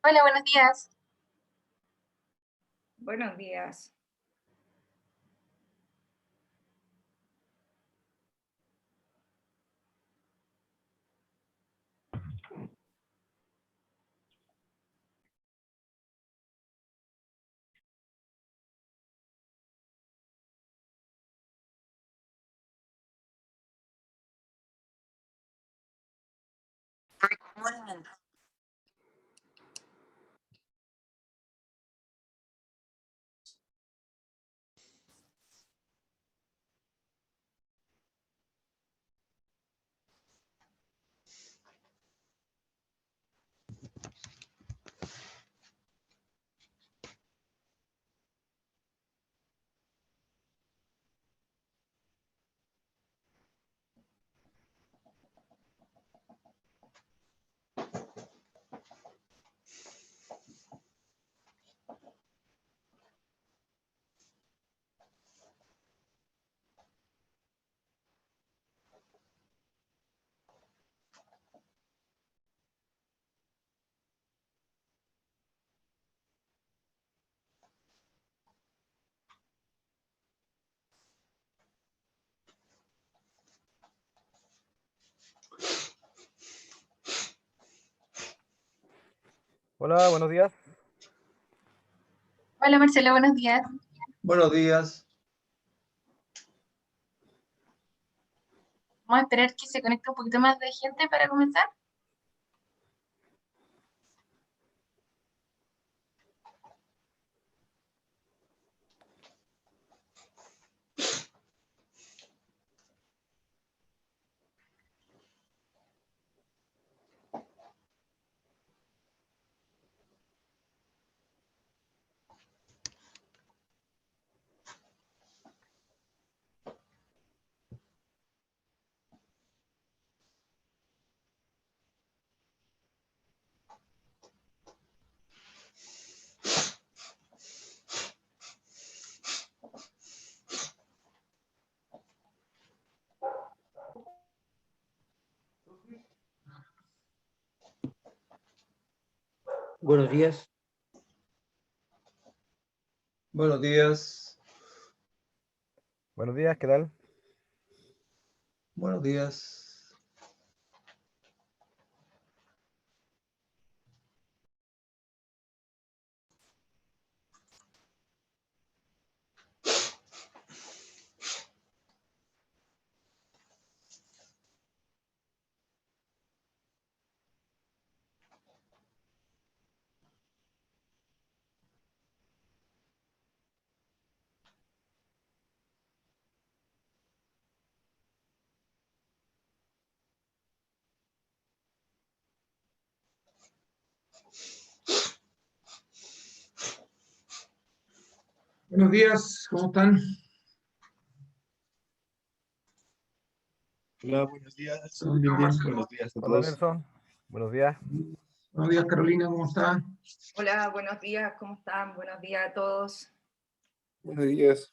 Hola, buenos días. Buenos días. Hola, buenos días. Hola, Marcelo, buenos días. Buenos días. Vamos a esperar que se conecte un poquito más de gente para comenzar. Buenos días. Buenos días. Buenos días, ¿qué tal? Buenos días. Buenos días, ¿cómo están? Hola, buenos días. Buenos Bien, días, bien. Marcelo. Buenos días a Hola, todos. Nelson. Buenos días. Buenos días, Carolina, ¿cómo está? Hola, buenos días. ¿Cómo están? Buenos días a todos. Buenos días.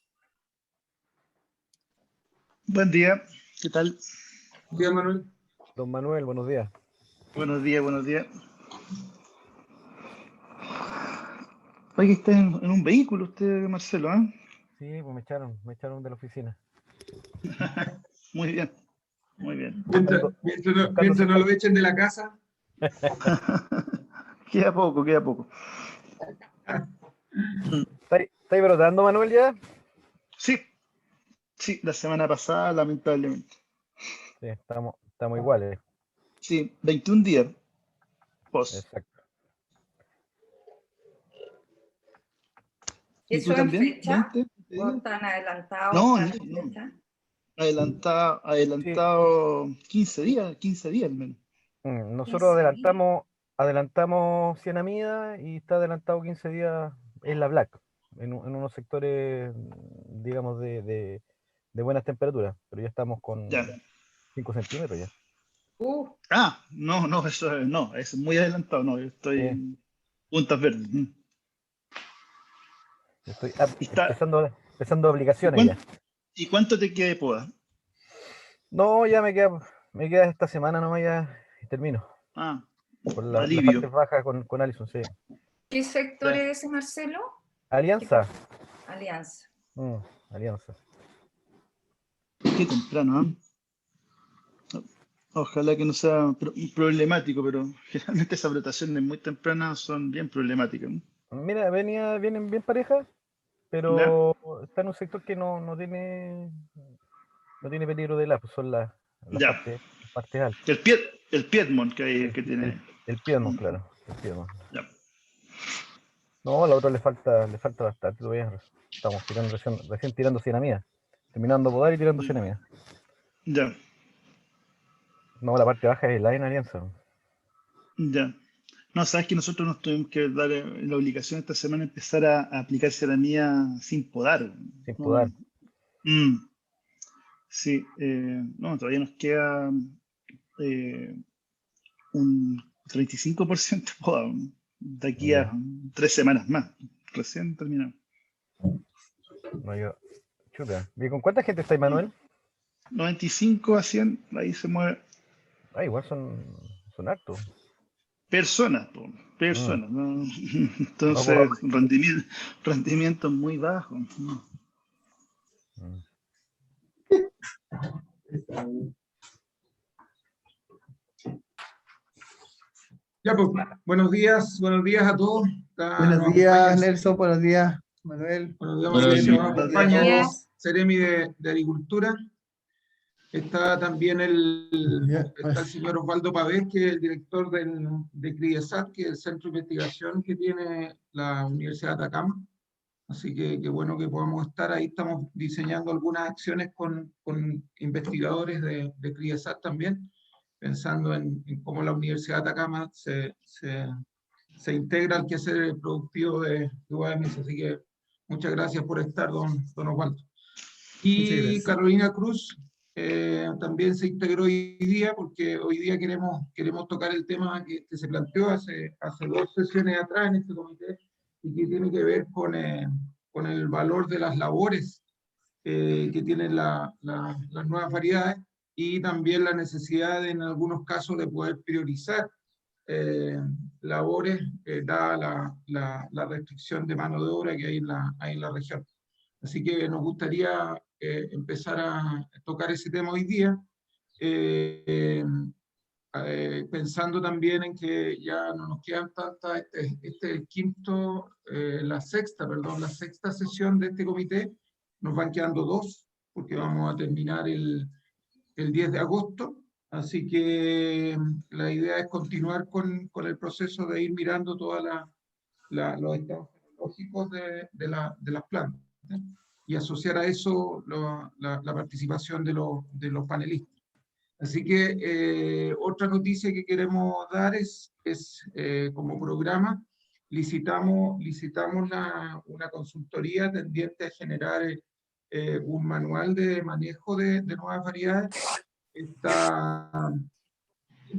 Buen día, ¿qué tal? Buenos días, Manuel. Don Manuel, buenos días. Buenos días, buenos días. Oye, está en un vehículo usted, Marcelo, ¿eh? Sí, pues me echaron de la oficina. Muy bien, muy bien. Buscando, buscando Mientras no lo echen de la casa. Queda poco, queda poco. ¿Estáis brotando, Manuel, ya? Sí, sí, la semana pasada, lamentablemente. Sí, estamos iguales. Sí, 21 días post. Exacto. ¿Y tú ¿Eso en también? fecha? ¿20? ¿O están adelantados? No, ¿Están no, en no. fecha? Adelantado, Sí, adelantado 15 días al menos. nosotros 15 días. adelantamos 100 amidas y está adelantado 15 días en la Black, en unos sectores, digamos, de buenas temperaturas, pero ya estamos Ya. con 5 centímetros ya. Ah, no, no, no, es muy adelantado, no, yo estoy Sí. en puntas verdes. Estoy Y está, empezando ¿y aplicaciones cuánto, ya. y cuánto te queda de poda? No, ya me queda esta semana nomás ya y termino. Ah, Con las Alivio. partes bajas con Alison, sí. ¿Qué sector es ese, Marcelo? Alianza. Alianza. Alianza. Qué temprano, ¿eh? Ojalá que no sea problemático, pero generalmente esas votaciones muy tempranas son bien problemáticas, ¿no? Mira, vienen bien parejas, pero está en un sector que no tiene peligro de la, pues son las Ya. partes altas. El Piedmont que tiene. El Piedmont, claro. El Piedmont. Ya. No, a la otra le falta bastante todavía. Estamos recién tirando cienamida. Terminando podar y tirando cienamida. Ya. No, la parte baja es la en Alianza. Ya. No, sabes que nosotros nos tuvimos que dar la obligación esta semana de empezar a aplicar ceramía sin podar. Sin No, podar. sí, no, todavía nos queda un 35% podado de aquí a 3 semanas más. Recién terminamos. No, chuta. ¿Y con cuánta gente está ahí, Manuel? 95 a 100, ahí se mueve. Ah, igual son hartos. Personas, ¿no? Entonces, No, rendimiento muy bajo. ¿No? Ya, pues, buenos días a todos. Buenos días, Nelson. Buenos días, Manuel. Buenos días, Buenos Mauricio. días. Nos Buenos acompaña días. Seremi de Agricultura. Está también está el señor Osvaldo Pavés, que es el director de CRIESAT, que es el centro de investigación que tiene la Universidad de Atacama. Así que qué bueno que podamos estar ahí. Estamos diseñando algunas acciones con investigadores de CRIESAT también, pensando en cómo la Universidad de Atacama se integra al quehacer productivo de UAMS. Así que muchas gracias por estar, don Osvaldo. Y Carolina Cruz también se integró hoy día, porque hoy día queremos tocar el tema que se planteó hace 2 sesiones atrás en este comité, y que tiene que ver con el valor de las labores que tienen las nuevas variedades, y también la necesidad en algunos casos de poder priorizar labores, dada la restricción de mano de obra que hay en la región. Así que nos gustaría empezar a tocar ese tema hoy día, pensando también en que ya no nos quedan tantas, este es la sexta sesión de este comité. Nos van quedando 2, porque vamos a terminar el 10 de agosto. Así que la idea es continuar con el proceso de ir mirando todos los estados tecnológicos de las plantas, y asociar a eso la participación de los panelistas. Así que otra noticia que queremos dar es como programa, licitamos una consultoría tendiente a generar un manual de manejo de nuevas variedades.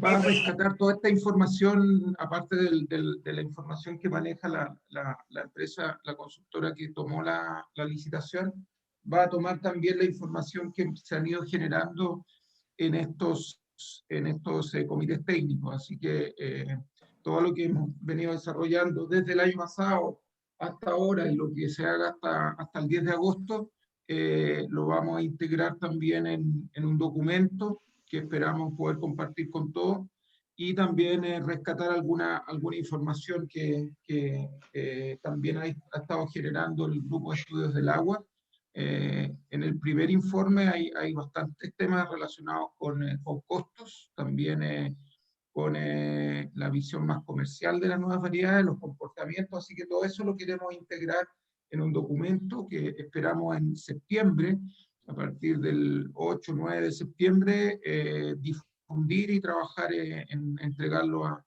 Va a rescatar toda esta información, aparte de la información que maneja la empresa, la consultora que tomó la licitación. Va a tomar también la información que se han ido generando en estos comités técnicos. Así que todo lo que hemos venido desarrollando desde el año pasado hasta ahora, y lo que se haga hasta el 10 de agosto, lo vamos a integrar también en un documento que esperamos poder compartir con todos, y también rescatar alguna información que también ha estado generando el Grupo de Estudios del Agua. En el primer informe hay bastantes temas relacionados con costos, también con la visión más comercial de las nuevas variedades, los comportamientos. Así que todo eso lo queremos integrar en un documento que esperamos en septiembre, a partir del 8 o 9 de septiembre, difundir y trabajar en entregarlo a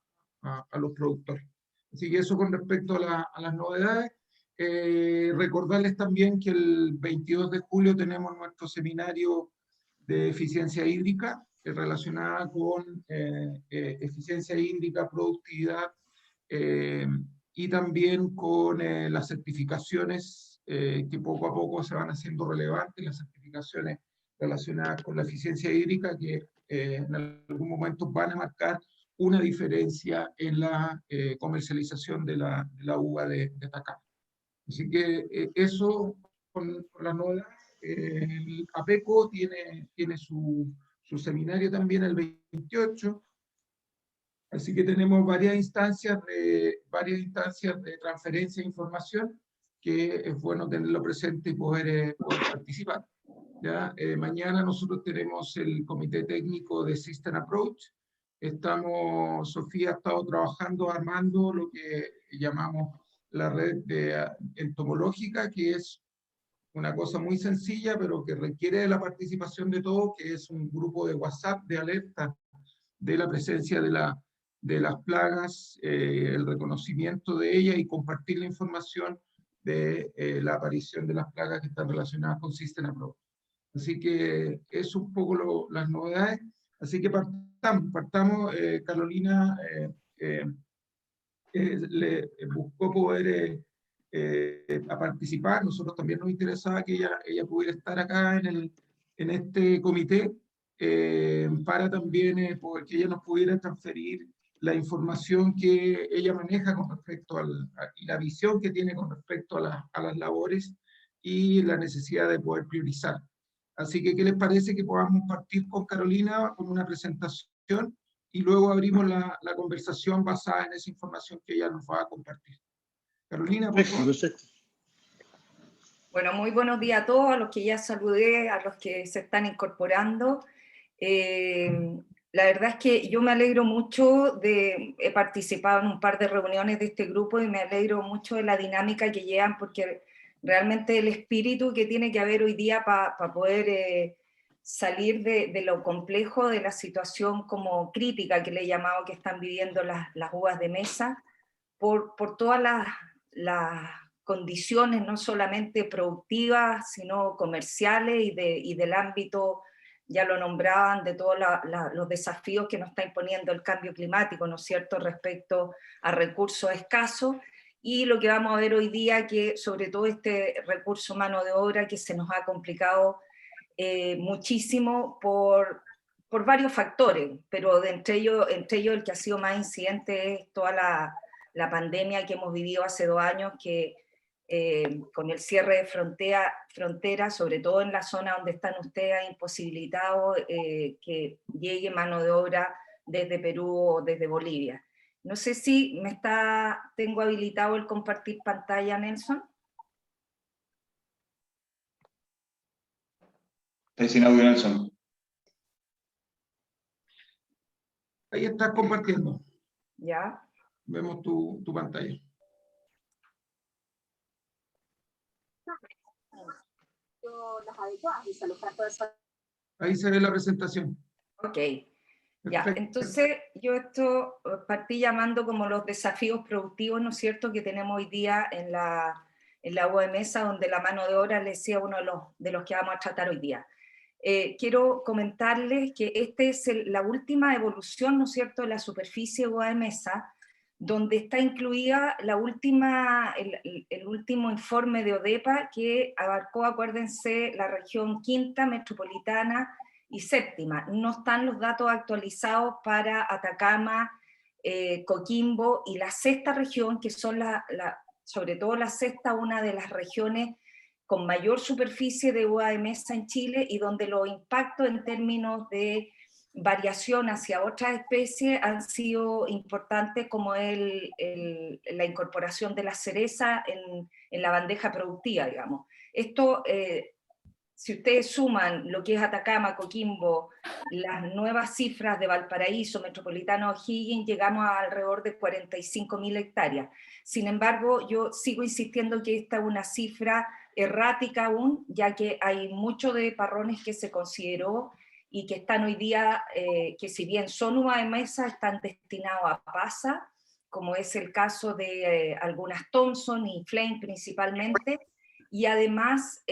los productores. Así que eso con respecto a las novedades. Recordarles también que el 22 de julio tenemos nuestro seminario de eficiencia hídrica, relacionada con eficiencia hídrica, productividad, y también con las certificaciones que poco a poco se van haciendo relevantes, las certificaciones relacionadas con la eficiencia hídrica, que en algún momento van a marcar una diferencia en la comercialización de la uva de Atacama. Así que eso con las novedades. El APECO tiene su seminario también el 28, así que tenemos varias instancias de transferencia de información, que es bueno tenerlo presente y poder participar. ¿Ya? Mañana nosotros tenemos el comité técnico de System Approach. Sofía ha estado trabajando, armando lo que llamamos la red entomológica, que es una cosa muy sencilla, pero que requiere de la participación de todos, que es un grupo de WhatsApp de alerta de la presencia de las plagas, el reconocimiento de ellas y compartir la información de la aparición de las plagas que están relacionadas con System Approach. Así que es un poco las novedades. Así que partamos. Carolina le buscó poder a participar. Nosotros también nos interesaba que ella pudiera estar acá en este comité para también que ella nos pudiera transferir la información que ella maneja con respecto y la visión que tiene con respecto a las labores y la necesidad de poder priorizar. Así que, ¿qué les parece que podamos partir con Carolina con una presentación y luego abrimos la conversación basada en esa información que ella nos va a compartir? Carolina, por favor. Perfecto. Bueno, muy buenos días a todos, a los que ya saludé, a los que se están incorporando. La verdad es que yo me alegro mucho he participado en un par de reuniones de este grupo y me alegro mucho de la dinámica que llevan, porque realmente el espíritu que tiene que haber hoy día para poder salir de lo complejo de la situación como crítica que le he llamado que están viviendo las uvas de mesa, por todas las condiciones no solamente productivas, sino comerciales y del ámbito, ya lo nombraban, de todos los desafíos que nos está imponiendo el cambio climático, ¿no es cierto?, respecto a recursos escasos, y lo que vamos a ver hoy día, que sobre todo este recurso mano de obra que se nos ha complicado muchísimo por varios factores, pero entre ellos el que ha sido más incidente es toda la pandemia que hemos vivido hace 2 años, que con el cierre de frontera, sobre todo en la zona donde están ustedes, ha imposibilitado que llegue mano de obra desde Perú o desde Bolivia. No sé si tengo habilitado el compartir pantalla, Nelson. Está sin audio, Nelson. Ahí estás compartiendo. Ya. Vemos tu pantalla. Ahí se ve la presentación. Ok. Ya, Perfecto. entonces yo esto partí llamando como los desafíos productivos, ¿no es cierto?, que tenemos hoy día en la uva de mesa, donde la mano de obra les decía uno de los que vamos a tratar hoy día. Quiero comentarles que esta es la última evolución, ¿no es cierto?, de la superficie de uva de mesa, donde está incluida el último informe de ODEPA, que abarcó, acuérdense, la región quinta, metropolitana y séptima. No están los datos actualizados para Atacama, Coquimbo y la sexta región, que son sobre todo la sexta, una de las regiones con mayor superficie de uva de mesa en Chile y donde los impactos en términos de variación hacia otras especies han sido importantes, como la incorporación de la cereza en la bandeja productiva, digamos. Esto, si ustedes suman lo que es Atacama, Coquimbo, las nuevas cifras de Valparaíso, Metropolitano, O'Higgins, llegamos a alrededor de 45.000 hectáreas. Sin embargo, yo sigo insistiendo que esta es una cifra errática aún, ya que hay mucho de parrones que se consideró y que están hoy día, que si bien son uva de mesa, están destinados a pasa, como es el caso de algunas Thompson y Flame principalmente, y además,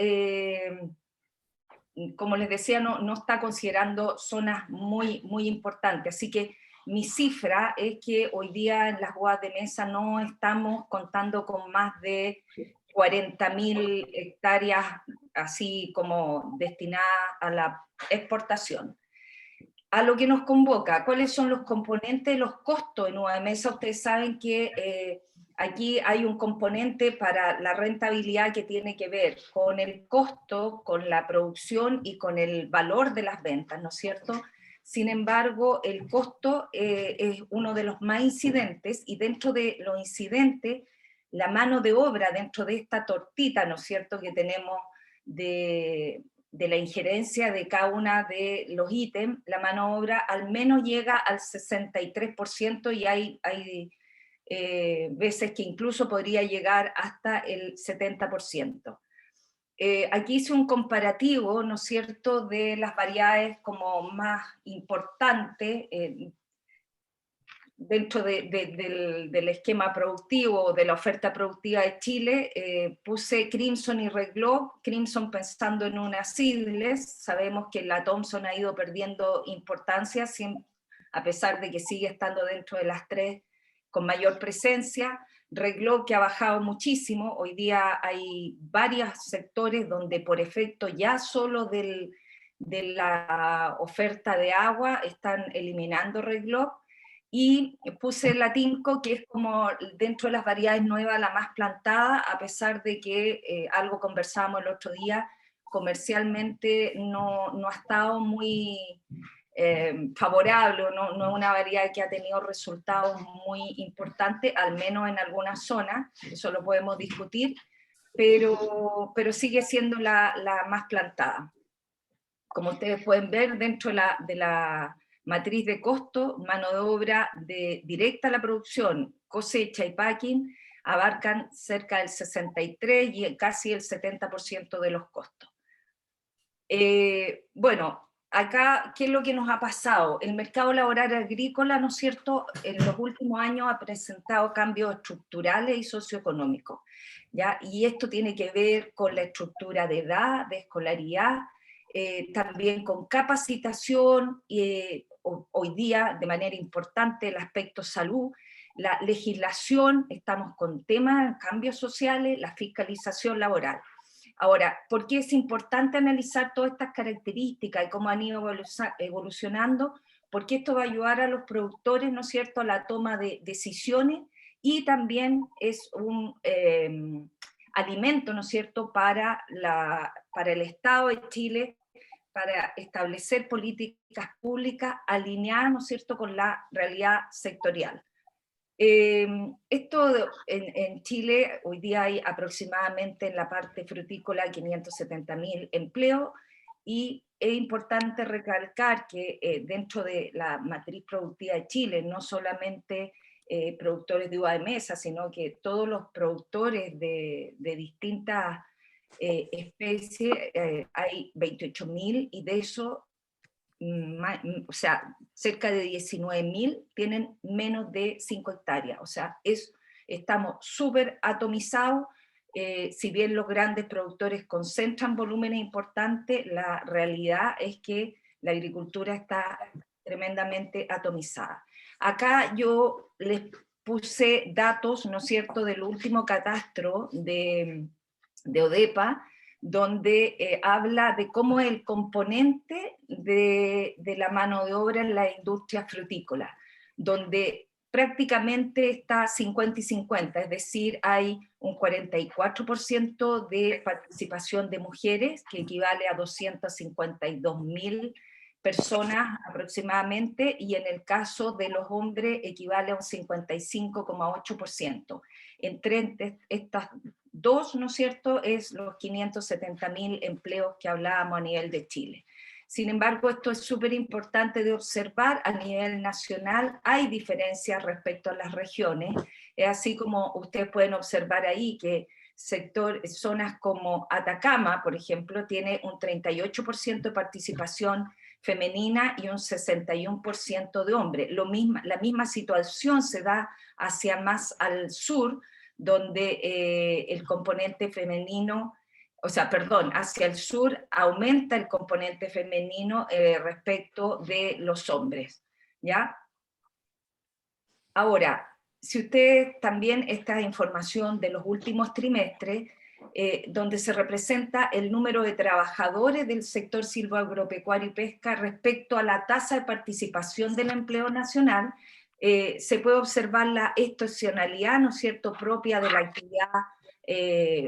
como les decía, no está considerando zonas muy, muy importantes. Así que mi cifra es que hoy día en las uvas de mesa no estamos contando con más de 40.000 hectáreas así como destinadas a la exportación. a lo que nos convoca, ¿cuáles son los componentes, los costos en UAMESA? Ustedes saben que aquí hay un componente para la rentabilidad que tiene que ver con el costo, con la producción y con el valor de las ventas, ¿no es cierto? Sin embargo, el costo es uno de los más incidentes, y dentro de los incidentes, la mano de obra dentro de esta tortita, ¿no es cierto?, que tenemos de la injerencia de cada una de los ítems, la mano de obra al menos llega al 63%, y hay veces que incluso podría llegar hasta el 70%. Aquí hice un comparativo, ¿no es cierto?, de las variedades como más importantes dentro del esquema productivo, de la oferta productiva de Chile. Puse Crimson y Red Globe. Crimson pensando en una seedless. Sabemos que la Thompson ha ido perdiendo importancia, a pesar de que sigue estando dentro de las 3 con mayor presencia. Red Globe, que ha bajado muchísimo. Hoy día hay varios sectores donde por efecto ya solo de la oferta de agua están eliminando Red Globe. Y puse la Tinco, que es como dentro de las variedades nuevas la más plantada, a pesar de que algo conversábamos el otro día, comercialmente no ha estado muy favorable, no es una variedad que ha tenido resultados muy importantes, al menos en algunas zonas, eso lo podemos discutir, pero sigue siendo la más plantada. Como ustedes pueden ver, dentro de la matriz de costo, mano de obra directa a la producción, cosecha y packing, abarcan cerca del 63% y casi el 70% de los costos. Bueno, acá, ¿qué es lo que nos ha pasado? El mercado laboral agrícola, ¿no es cierto?, en los últimos años ha presentado cambios estructurales y socioeconómicos, ¿ya? Y esto tiene que ver con la estructura de edad, de escolaridad, también con capacitación, hoy día de manera importante el aspecto salud, la legislación, estamos con temas, cambios sociales, la fiscalización laboral. Ahora, ¿por qué es importante analizar todas estas características y cómo han ido evolucionando? Porque esto va a ayudar a los productores, ¿no es cierto?, a la toma de decisiones, y también es un alimento, ¿no es cierto?, para el Estado de Chile, para establecer políticas públicas alineadas, ¿no es cierto?, con la realidad sectorial. Esto en Chile, hoy día hay aproximadamente en la parte frutícola 570.000 empleos, y es importante recalcar que dentro de la matriz productiva de Chile, no solamente productores de uva de mesa, sino que todos los productores de distintas especies, hay 28.000, y de eso, o sea, cerca de 19.000 tienen menos de 5 hectáreas, o sea, estamos súper atomizados. Si bien los grandes productores concentran volúmenes importantes, la realidad es que la agricultura está tremendamente atomizada. Acá yo les puse datos, ¿no es cierto?, del último catastro de ODEPA, donde habla de cómo es el componente de la mano de obra en la industria frutícola, donde prácticamente está 50 y 50, es decir, hay un 44% de participación de mujeres, que equivale a 252.000 personas aproximadamente, y en el caso de los hombres equivale a un 55,8%. Entre estas dos, ¿no es cierto?, es los 570.000 empleos que hablábamos a nivel de Chile. Sin embargo, esto es súper importante de observar. A nivel nacional hay diferencias respecto a las regiones, así como ustedes pueden observar ahí que zonas como Atacama, por ejemplo, tiene un 38% de participación femenina y un 61% de hombres. La misma situación se da hacia más al sur, donde el componente femenino, hacia el sur aumenta el componente femenino respecto de los hombres, ¿ya? Ahora, si ustedes también, esta información de los últimos trimestres, donde se representa el número de trabajadores del sector silvoagropecuario y pesca respecto a la tasa de participación del empleo nacional. Se puede observar la estacionalidad, ¿no es cierto?, propia de la actividad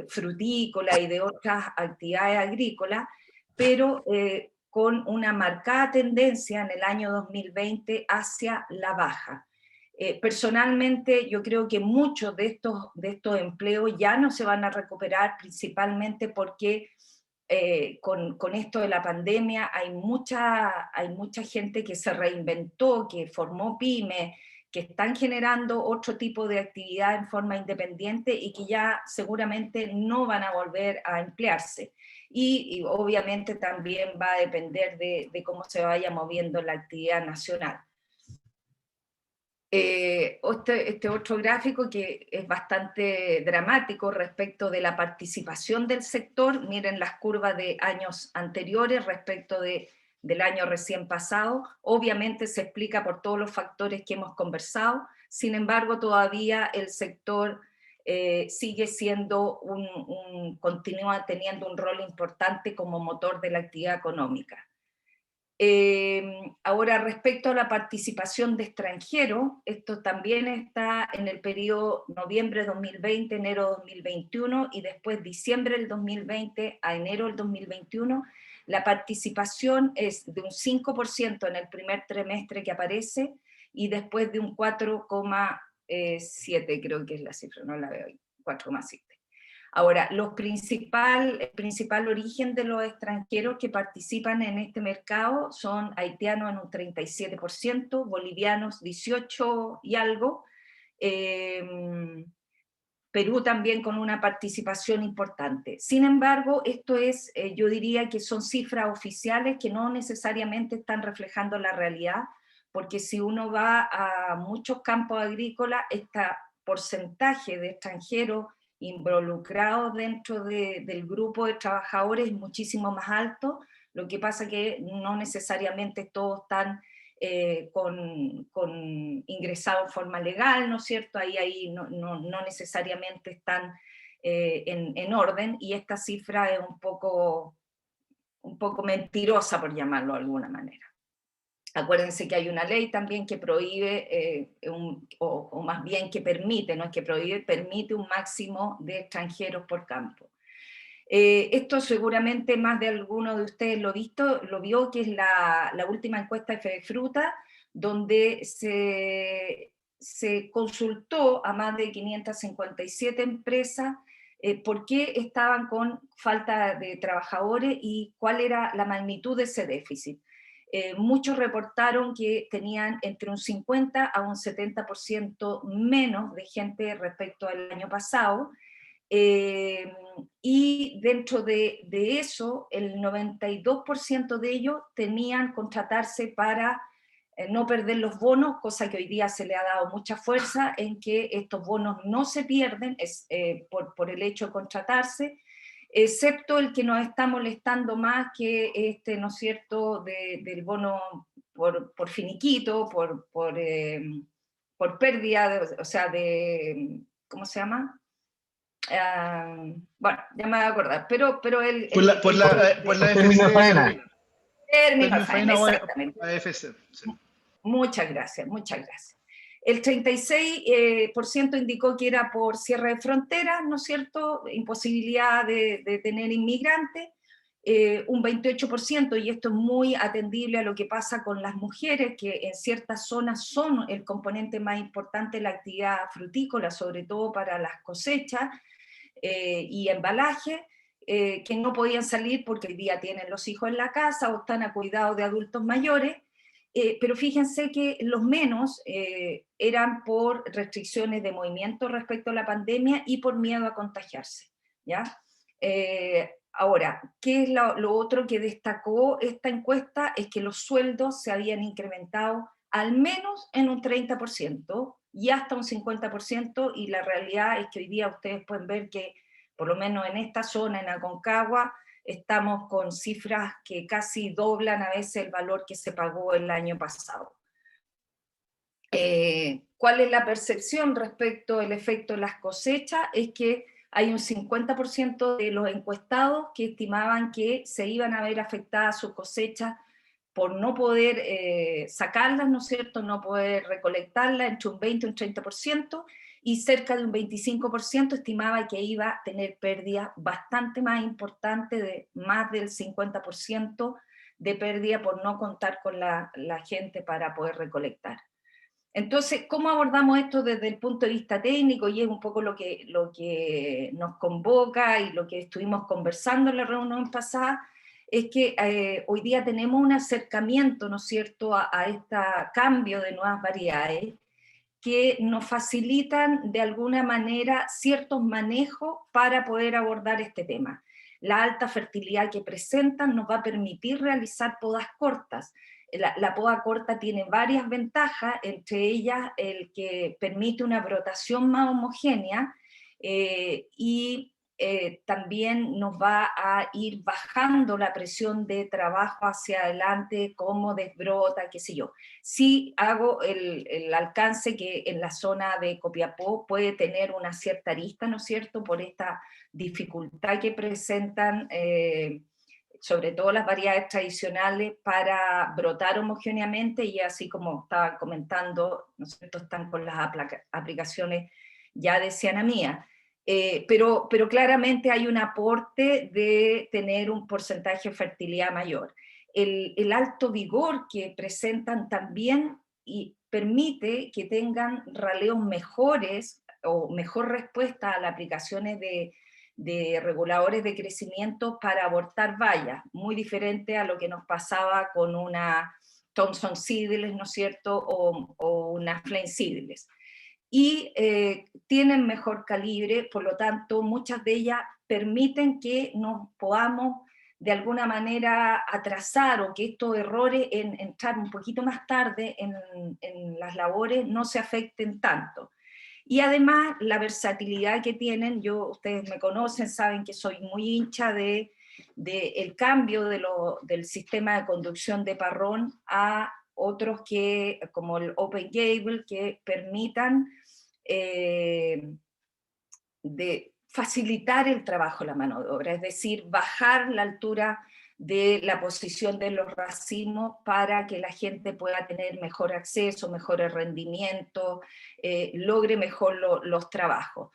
frutícola y de otras actividades agrícolas, pero con una marcada tendencia en el año 2020 hacia la baja. Personalmente yo creo que muchos de estos empleos ya no se van a recuperar, principalmente porque con esto de la pandemia hay mucha gente que se reinventó, que formó pymes, que están generando otro tipo de actividad en forma independiente y que ya seguramente no van a volver a emplearse. Y obviamente también va a depender de cómo se vaya moviendo la actividad nacional. Este otro gráfico que es bastante dramático respecto de la participación del sector. Miren las curvas de años anteriores respecto del año recién pasado. Obviamente se explica por todos los factores que hemos conversado, sin embargo todavía el sector sigue siendo continúa teniendo un rol importante como motor de la actividad económica. Ahora, respecto a la participación de extranjeros, esto también está en el periodo noviembre 2020, enero 2021 y después diciembre del 2020 a enero del 2021. La participación es de un 5% en el primer trimestre que aparece y después de un 4,7, creo que es la cifra, no la veo ahí, 4,7. Ahora, el principal origen de los extranjeros que participan en este mercado son haitianos en un 37%, bolivianos 18 y algo, Perú también con una participación importante. Sin embargo, esto es, yo diría que son cifras oficiales que no necesariamente están reflejando la realidad, porque si uno va a muchos campos agrícolas, este porcentaje de extranjeros involucrados dentro del grupo de trabajadores es muchísimo más alto. Lo que pasa que no necesariamente todos están ingresados en forma legal, ¿no es cierto? Ahí no necesariamente están en orden, y esta cifra es un poco mentirosa, por llamarlo de alguna manera. Acuérdense que hay una ley también que prohíbe, o más bien que permite, no es que prohíbe, permite un máximo de extranjeros por campo. Esto seguramente más de alguno de ustedes lo vio, que es la última encuesta de Fedefruta, donde se consultó a más de 557 empresas por qué estaban con falta de trabajadores y cuál era la magnitud de ese déficit. Muchos reportaron que tenían entre un 50 a un 70% menos de gente respecto al año pasado, y dentro de eso, el 92% de ellos tenían contratarse para no perder los bonos, cosa que hoy día se le ha dado mucha fuerza en que estos bonos no se pierden por el hecho de contratarse, excepto el que nos está molestando más, que ¿no es cierto?, del bono por finiquito, por pérdida, o sea, ¿cómo se llama? Bueno, ya me voy a acordar, pero por la término de faena. Término de faena, exactamente. AFC, sí. Muchas gracias, muchas gracias. El 36% indicó que era por cierre de fronteras, ¿no es cierto?, imposibilidad de tener inmigrantes, un 28%, y esto es muy atendible a lo que pasa con las mujeres, que en ciertas zonas son el componente más importante de la actividad frutícola, sobre todo para las cosechas y embalaje, que no podían salir porque hoy día tienen los hijos en la casa o están a cuidado de adultos mayores. Pero fíjense que los menos eran por restricciones de movimiento respecto a la pandemia y por miedo a contagiarse, ¿ya? Ahora, ¿qué es lo otro que destacó esta encuesta? Es que los sueldos se habían incrementado al menos en un 30% y hasta un 50%, y la realidad es que hoy día ustedes pueden ver que, por lo menos en esta zona, en Aconcagua, estamos con cifras que casi doblan a veces el valor que se pagó el año pasado. ¿Cuál es la percepción respecto al efecto de las cosechas? Es que hay un 50% de los encuestados que estimaban que se iban a ver afectadas sus cosechas por no poder sacarlas, ¿no es cierto?, no poder recolectarlas, entre un 20 y un 30%, y cerca de un 25% estimaba que iba a tener pérdidas bastante más importantes, de más del 50% de pérdida por no contar con la gente para poder recolectar. Entonces, ¿cómo abordamos esto desde el punto de vista técnico? Y es un poco lo que nos convoca y lo que estuvimos conversando en la reunión pasada, es que hoy día tenemos un acercamiento, ¿no es cierto?, a este cambio de nuevas variedades que nos facilitan de alguna manera ciertos manejos para poder abordar este tema. La alta fertilidad que presentan nos va a permitir realizar podas cortas. La poda corta tiene varias ventajas, entre ellas el que permite una brotación más homogénea y también nos va a ir bajando la presión de trabajo hacia adelante, como desbrota, qué sé yo. Sí hago el alcance que en la zona de Copiapó puede tener una cierta arista, ¿no es cierto?, por esta dificultad que presentan sobre todo las variedades tradicionales para brotar homogéneamente, y así como estaba comentando, ¿no es cierto?, están con las aplicaciones ya de cianamida. Pero claramente hay un aporte de tener un porcentaje de fertilidad mayor. El alto vigor que presentan también y permite que tengan raleos mejores o mejor respuesta a las aplicaciones de reguladores de crecimiento para abortar vallas, muy diferente a lo que nos pasaba con una Thompson Seedless, ¿no es cierto?, o una Flame Seedless. Y tienen mejor calibre, por lo tanto muchas de ellas permiten que nos podamos de alguna manera atrasar, o que estos errores en entrar un poquito más tarde en las labores no se afecten tanto. Y además la versatilidad que tienen, ustedes me conocen, saben que soy muy hincha de el cambio del sistema de conducción de parrón a otros que, como el Open Gable, que permitan de facilitar el trabajo de la mano de obra, es decir, bajar la altura de la posición de los racimos para que la gente pueda tener mejor acceso, mejores rendimientos, logre mejor los trabajos.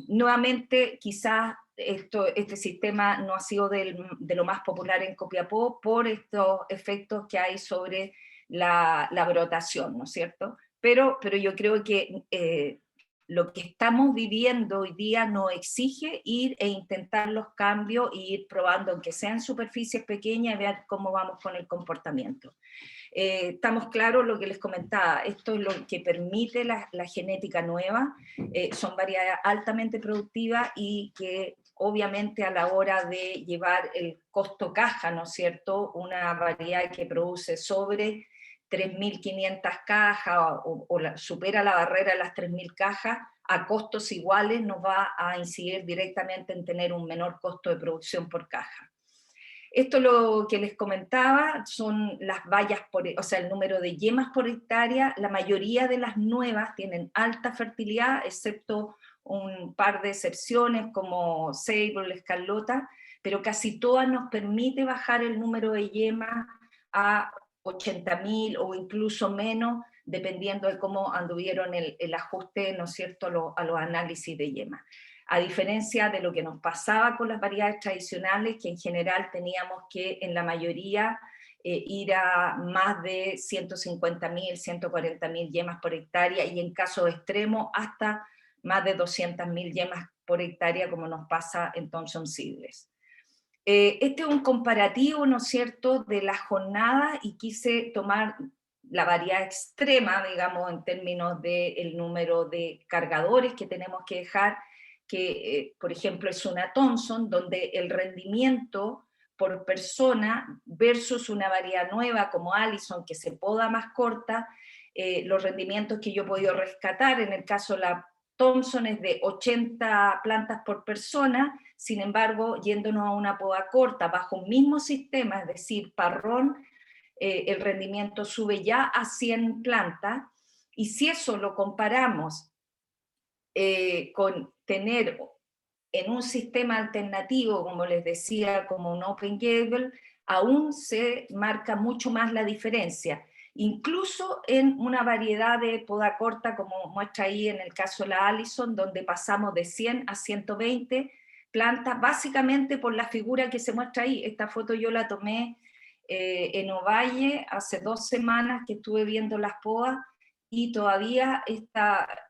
Nuevamente, quizás este sistema no ha sido de lo más popular en Copiapó por estos efectos que hay sobre la brotación, ¿no es cierto? Pero yo creo que lo que estamos viviendo hoy día nos exige ir e intentar los cambios e ir probando, aunque sean superficies pequeñas, y ver cómo vamos con el comportamiento. Estamos claros lo que les comentaba, esto es lo que permite la genética nueva, son variedades altamente productivas y que obviamente a la hora de llevar el costo caja, ¿no es cierto?, una variedad que produce sobre 3.500 cajas o supera la barrera de las 3.000 cajas, a costos iguales nos va a incidir directamente en tener un menor costo de producción por caja. Esto lo que les comentaba son las vallas, o sea, el número de yemas por hectárea. La mayoría de las nuevas tienen alta fertilidad, excepto un par de excepciones como Sable, Escarlota, pero casi todas nos permite bajar el número de yemas a 80.000 o incluso menos, dependiendo de cómo anduvieron el ajuste, ¿no es cierto?, a los análisis de yemas. A diferencia de lo que nos pasaba con las variedades tradicionales, que en general teníamos que en la mayoría ir a más de 150.000, 140.000 yemas por hectárea, y en casos extremos hasta más de 200.000 yemas por hectárea, como nos pasa en Thompson Seedless. Este es un comparativo, ¿no es cierto?, de la jornada, y quise tomar la variedad extrema, digamos, en términos del número de cargadores que tenemos que dejar, que por ejemplo es una Thompson, donde el rendimiento por persona versus una variedad nueva como Allison, que se poda más corta, los rendimientos que yo he podido rescatar, en el caso de la Thompson es de 80 plantas por persona, sin embargo, yéndonos a una poda corta bajo un mismo sistema, es decir, parrón, el rendimiento sube ya a 100 plantas, y si eso lo comparamos con tener en un sistema alternativo, como les decía, como un Open Gable, aún se marca mucho más la diferencia. Incluso en una variedad de poda corta, como muestra ahí en el caso de la Allison, donde pasamos de 100 a 120 plantas, básicamente por la figura que se muestra ahí. Esta foto yo la tomé en Ovalle hace 2 semanas que estuve viendo las podas, y todavía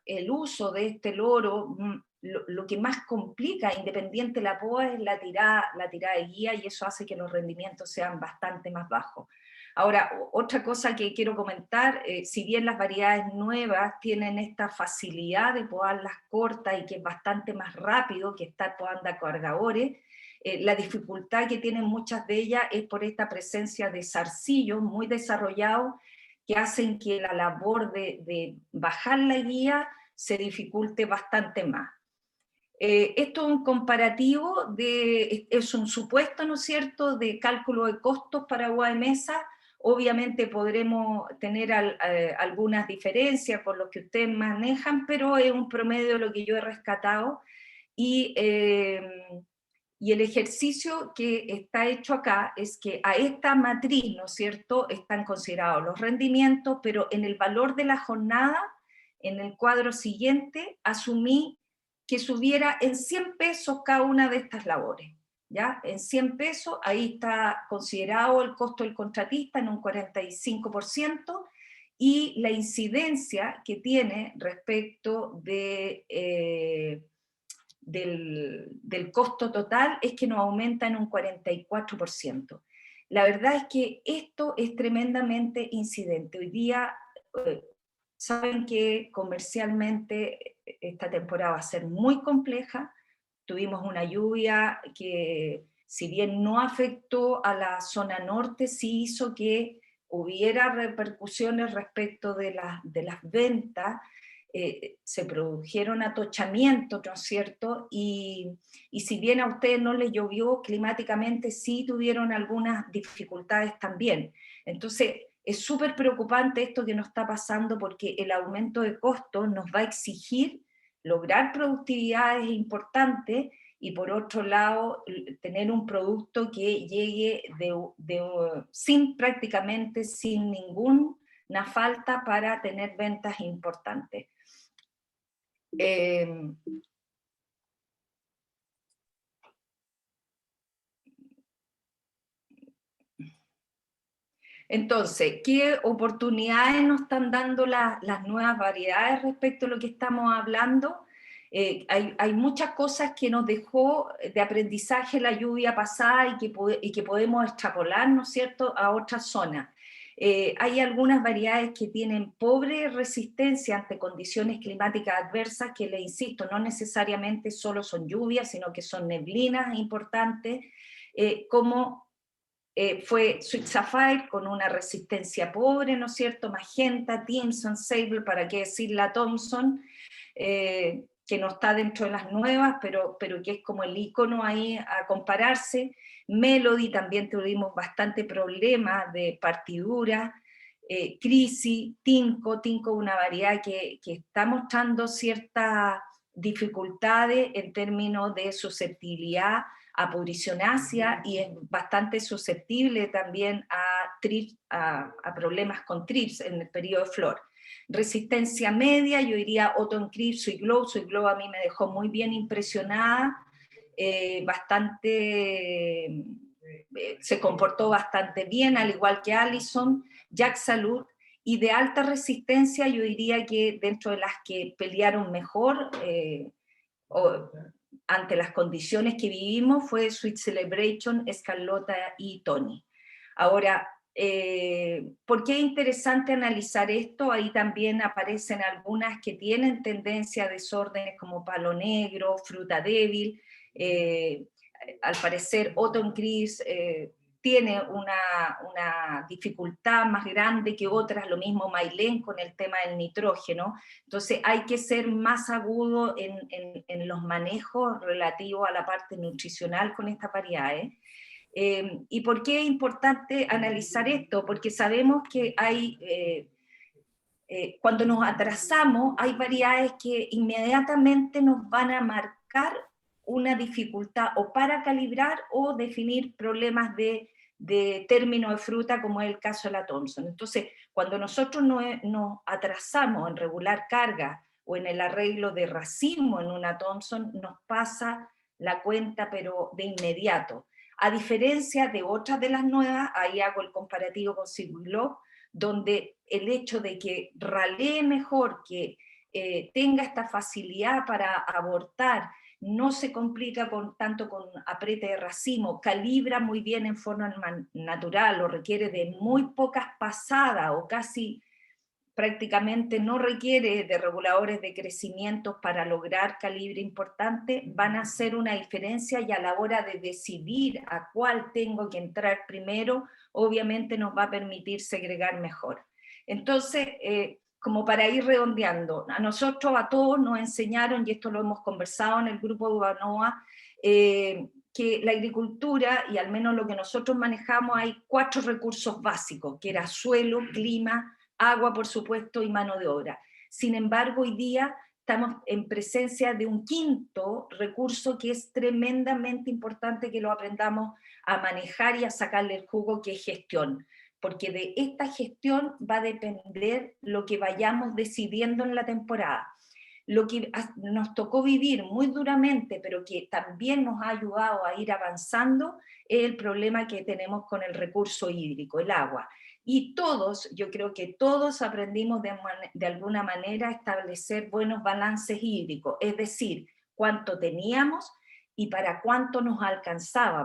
el uso de este loro, lo que más complica, independiente de la poda, es la tirada de guía, y eso hace que los rendimientos sean bastante más bajos. Ahora, otra cosa que quiero comentar, si bien las variedades nuevas tienen esta facilidad de podarlas cortas y que es bastante más rápido que estar podando a cargadores, la dificultad que tienen muchas de ellas es por esta presencia de zarcillos muy desarrollados que hacen que la labor de bajar la guía se dificulte bastante más. Esto es un comparativo, es un supuesto, ¿no es cierto?, de cálculo de costos para agua de mesa. Obviamente podremos tener algunas diferencias con lo que ustedes manejan, pero es un promedio de lo que yo he rescatado, y el ejercicio que está hecho acá es que a esta matriz, ¿no es cierto?, están considerados los rendimientos, pero en el valor de la jornada, en el cuadro siguiente, asumí que subiera en 100 pesos cada una de estas labores, ¿ya? En 100 pesos, ahí está considerado el costo del contratista en un 45%, y la incidencia que tiene respecto del costo total es que nos aumenta en un 44%. La verdad es que esto es tremendamente incidente. Hoy día saben que comercialmente esta temporada va a ser muy compleja. Tuvimos una lluvia que, si bien no afectó a la zona norte, sí hizo que hubiera repercusiones respecto de las ventas. Se produjeron atochamientos, ¿no es cierto? Y si bien a ustedes no les llovió, climáticamente sí tuvieron algunas dificultades también. Entonces, es súper preocupante esto que nos está pasando, porque el aumento de costos nos va a exigir lograr productividades importantes, y por otro lado, tener un producto que llegue prácticamente sin ninguna falta para tener ventas importantes. Entonces, ¿qué oportunidades nos están dando las nuevas variedades respecto a lo que estamos hablando? Hay muchas cosas que nos dejó de aprendizaje la lluvia pasada y que podemos extrapolar, ¿no es cierto?, a otras zonas. Hay algunas variedades que tienen pobre resistencia ante condiciones climáticas adversas, que les insisto, no necesariamente solo son lluvias, sino que son neblinas importantes, como fue Sweet Sapphire, con una resistencia pobre, ¿no es cierto?, Magenta, Timson, Sable, para qué decir la Thompson, que no está dentro de las nuevas, pero que es como el icono ahí a compararse. Melody también tuvimos bastante problemas de partidura. Crisis, Tinko, una variedad que está mostrando ciertas dificultades en términos de susceptibilidad a pudricionácea, y es bastante susceptible también a problemas con trips en el periodo de flor. Resistencia media, yo diría Autumn Creep, Sweet Glow a mí me dejó muy bien impresionada, se comportó bastante bien, al igual que Allison. Jack Salud, y de alta resistencia, yo diría que dentro de las que pelearon mejor ante las condiciones que vivimos, fue Sweet Celebration, Escarlota y Tony. Ahora, ¿por qué es interesante analizar esto? Ahí también aparecen algunas que tienen tendencia a desórdenes como palo negro, fruta débil. Al parecer Autumn Crease tiene una dificultad más grande que otras, lo mismo Mailén con el tema del nitrógeno. Entonces hay que ser más agudo en los manejos relativos a la parte nutricional con estas variedades. ¿Y por qué es importante analizar esto? Porque sabemos que cuando nos atrasamos, hay variedades que inmediatamente nos van a marcar una dificultad o para calibrar o definir problemas de término de fruta, como es el caso de la Thompson. Entonces, cuando nosotros nos atrasamos en regular carga o en el arreglo de racimo en una Thompson, nos pasa la cuenta, pero de inmediato. A diferencia de otras de las nuevas, ahí hago el comparativo con Sigurlob, donde el hecho de que ralee mejor, que tenga esta facilidad para abortar, no se complica tanto con apriete de racimo, calibra muy bien en forma natural, o requiere de muy pocas pasadas, o casi prácticamente no requiere de reguladores de crecimiento para lograr calibre importante, van a hacer una diferencia, y a la hora de decidir a cuál tengo que entrar primero, obviamente nos va a permitir segregar mejor. Entonces, como para ir redondeando, a nosotros, a todos nos enseñaron, y esto lo hemos conversado en el grupo de Ubanoa, que la agricultura, y al menos lo que nosotros manejamos, hay 4 recursos básicos, que era suelo, clima, agua, por supuesto, y mano de obra. Sin embargo, hoy día estamos en presencia de un 5º recurso que es tremendamente importante que lo aprendamos a manejar y a sacarle el jugo, que es gestión. Porque de esta gestión va a depender lo que vayamos decidiendo en la temporada. Lo que nos tocó vivir muy duramente, pero que también nos ha ayudado a ir avanzando, es el problema que tenemos con el recurso hídrico, el agua. Y todos, yo creo que todos aprendimos de alguna manera a establecer buenos balances hídricos, es decir, cuánto teníamos y para cuánto nos alcanzaba,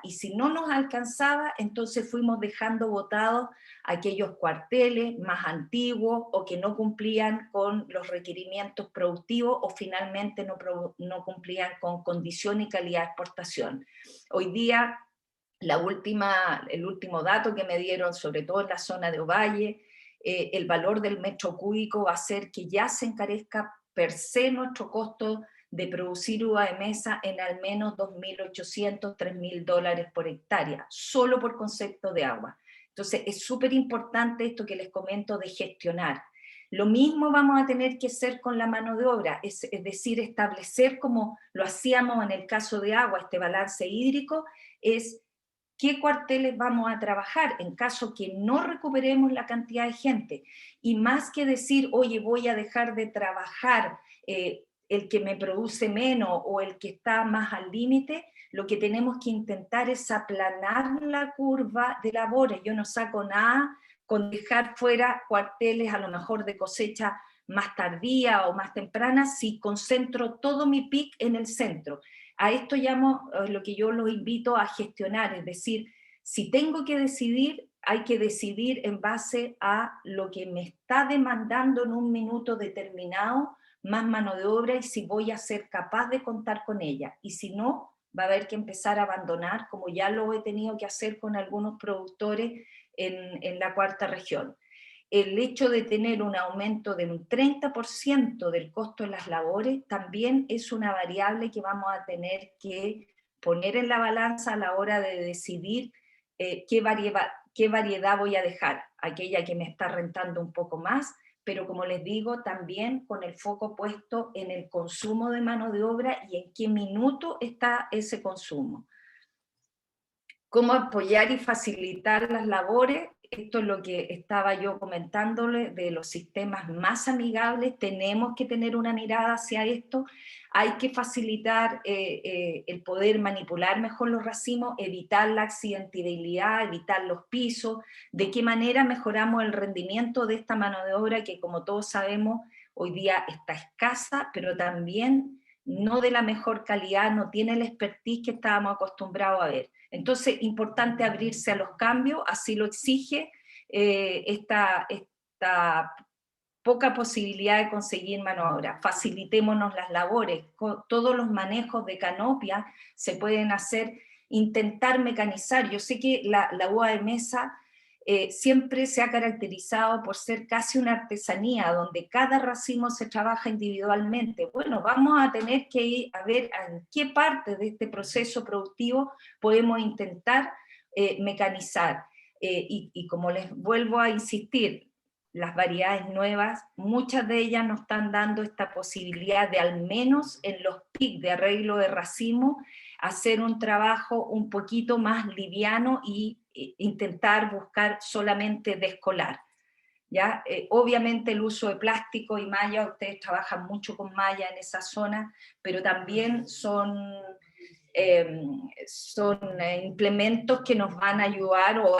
y si no nos alcanzaba, entonces fuimos dejando botados aquellos cuarteles más antiguos o que no cumplían con los requerimientos productivos, o finalmente no cumplían con condición y calidad de exportación. Hoy día, el último dato que me dieron, sobre todo en la zona de Ovalle, el valor del metro cúbico va a hacer que ya se encarezca per se nuestro costo de producir uva de mesa en al menos $2.800, $3.000 por hectárea, solo por concepto de agua. Entonces es súper importante esto que les comento de gestionar. Lo mismo vamos a tener que hacer con la mano de obra, es decir, establecer, como lo hacíamos en el caso de agua, este balance hídrico, es qué cuarteles vamos a trabajar en caso que no recuperemos la cantidad de gente. Y más que decir, oye, voy a dejar de trabajar el que me produce menos o el que está más al límite, lo que tenemos que intentar es aplanar la curva de labores. Yo no saco nada con dejar fuera cuarteles a lo mejor de cosecha más tardía o más temprana, si concentro todo mi pic en el centro. A esto llamo lo que yo los invito a gestionar, es decir, si tengo que decidir, hay que decidir en base a lo que me está demandando en un minuto determinado, más mano de obra, y si voy a ser capaz de contar con ella. Y si no, va a haber que empezar a abandonar, como ya lo he tenido que hacer con algunos productores en la 4ª región. El hecho de tener un aumento de un 30% del costo de las labores también es una variable que vamos a tener que poner en la balanza a la hora de decidir qué variedad voy a dejar, aquella que me está rentando un poco más, pero como les digo, también con el foco puesto en el consumo de mano de obra y en qué minuto está ese consumo. ¿Cómo apoyar y facilitar las labores? Esto es lo que estaba yo comentándole de los sistemas más amigables. Tenemos que tener una mirada hacia esto. Hay que facilitar el poder manipular mejor los racimos, evitar la accidentabilidad, evitar los pisos. ¿De qué manera mejoramos el rendimiento de esta mano de obra que, como todos sabemos, hoy día está escasa, pero también no de la mejor calidad, no tiene el expertise que estábamos acostumbrados a ver? Entonces, importante abrirse a los cambios, así lo exige esta poca posibilidad de conseguir mano de obra. Facilitémonos las labores, todos los manejos de canopia se pueden hacer, intentar mecanizar. Yo sé que la uva de mesa siempre se ha caracterizado por ser casi una artesanía, donde cada racimo se trabaja individualmente. Bueno, vamos a tener que ir a ver en qué parte de este proceso productivo podemos intentar mecanizar. Y como les vuelvo a insistir, las variedades nuevas, muchas de ellas nos están dando esta posibilidad de, al menos en los PIC de arreglo de racimo, hacer un trabajo un poquito más liviano y intentar buscar solamente descolar. ¿Ya? Obviamente el uso de plástico y malla, ustedes trabajan mucho con malla en esa zona, pero también son implementos que nos van a ayudar, o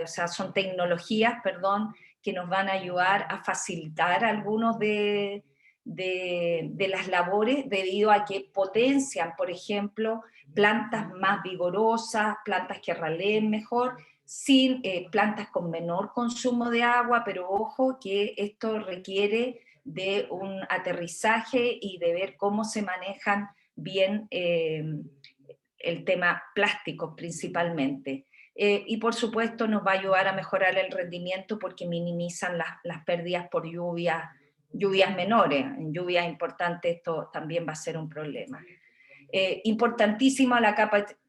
sea, son tecnologías, perdón, que nos van a ayudar a facilitar algunos de las labores, debido a que potencian, por ejemplo, plantas más vigorosas, plantas que raleen mejor, sin plantas con menor consumo de agua, pero ojo que esto requiere de un aterrizaje y de ver cómo se manejan bien el tema plástico principalmente. Y por supuesto nos va a ayudar a mejorar el rendimiento porque minimizan las pérdidas por lluvias menores. En lluvias importantes esto también va a ser un problema. Importantísima la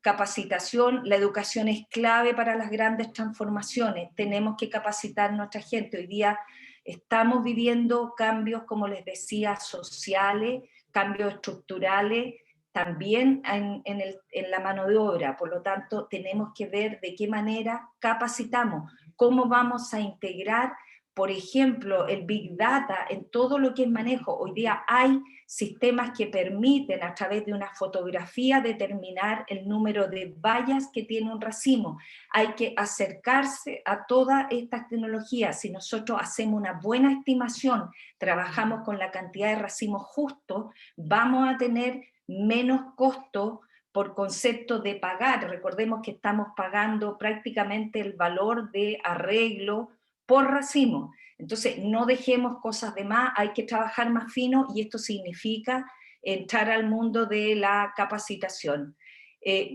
capacitación, la educación es clave para las grandes transformaciones, tenemos que capacitar a nuestra gente. Hoy día estamos viviendo cambios, como les decía, sociales, cambios estructurales, también en la mano de obra, por lo tanto tenemos que ver de qué manera capacitamos, cómo vamos a integrar, por ejemplo, el Big Data en todo lo que es manejo. Hoy día hay sistemas que permiten a través de una fotografía determinar el número de bayas que tiene un racimo. Hay que acercarse a todas estas tecnologías. Si nosotros hacemos una buena estimación, trabajamos con la cantidad de racimos justos, vamos a tener menos costo por concepto de pagar. Recordemos que estamos pagando prácticamente el valor de arreglo por racimo. Entonces, no dejemos cosas de más, hay que trabajar más fino, y esto significa entrar al mundo de la capacitación.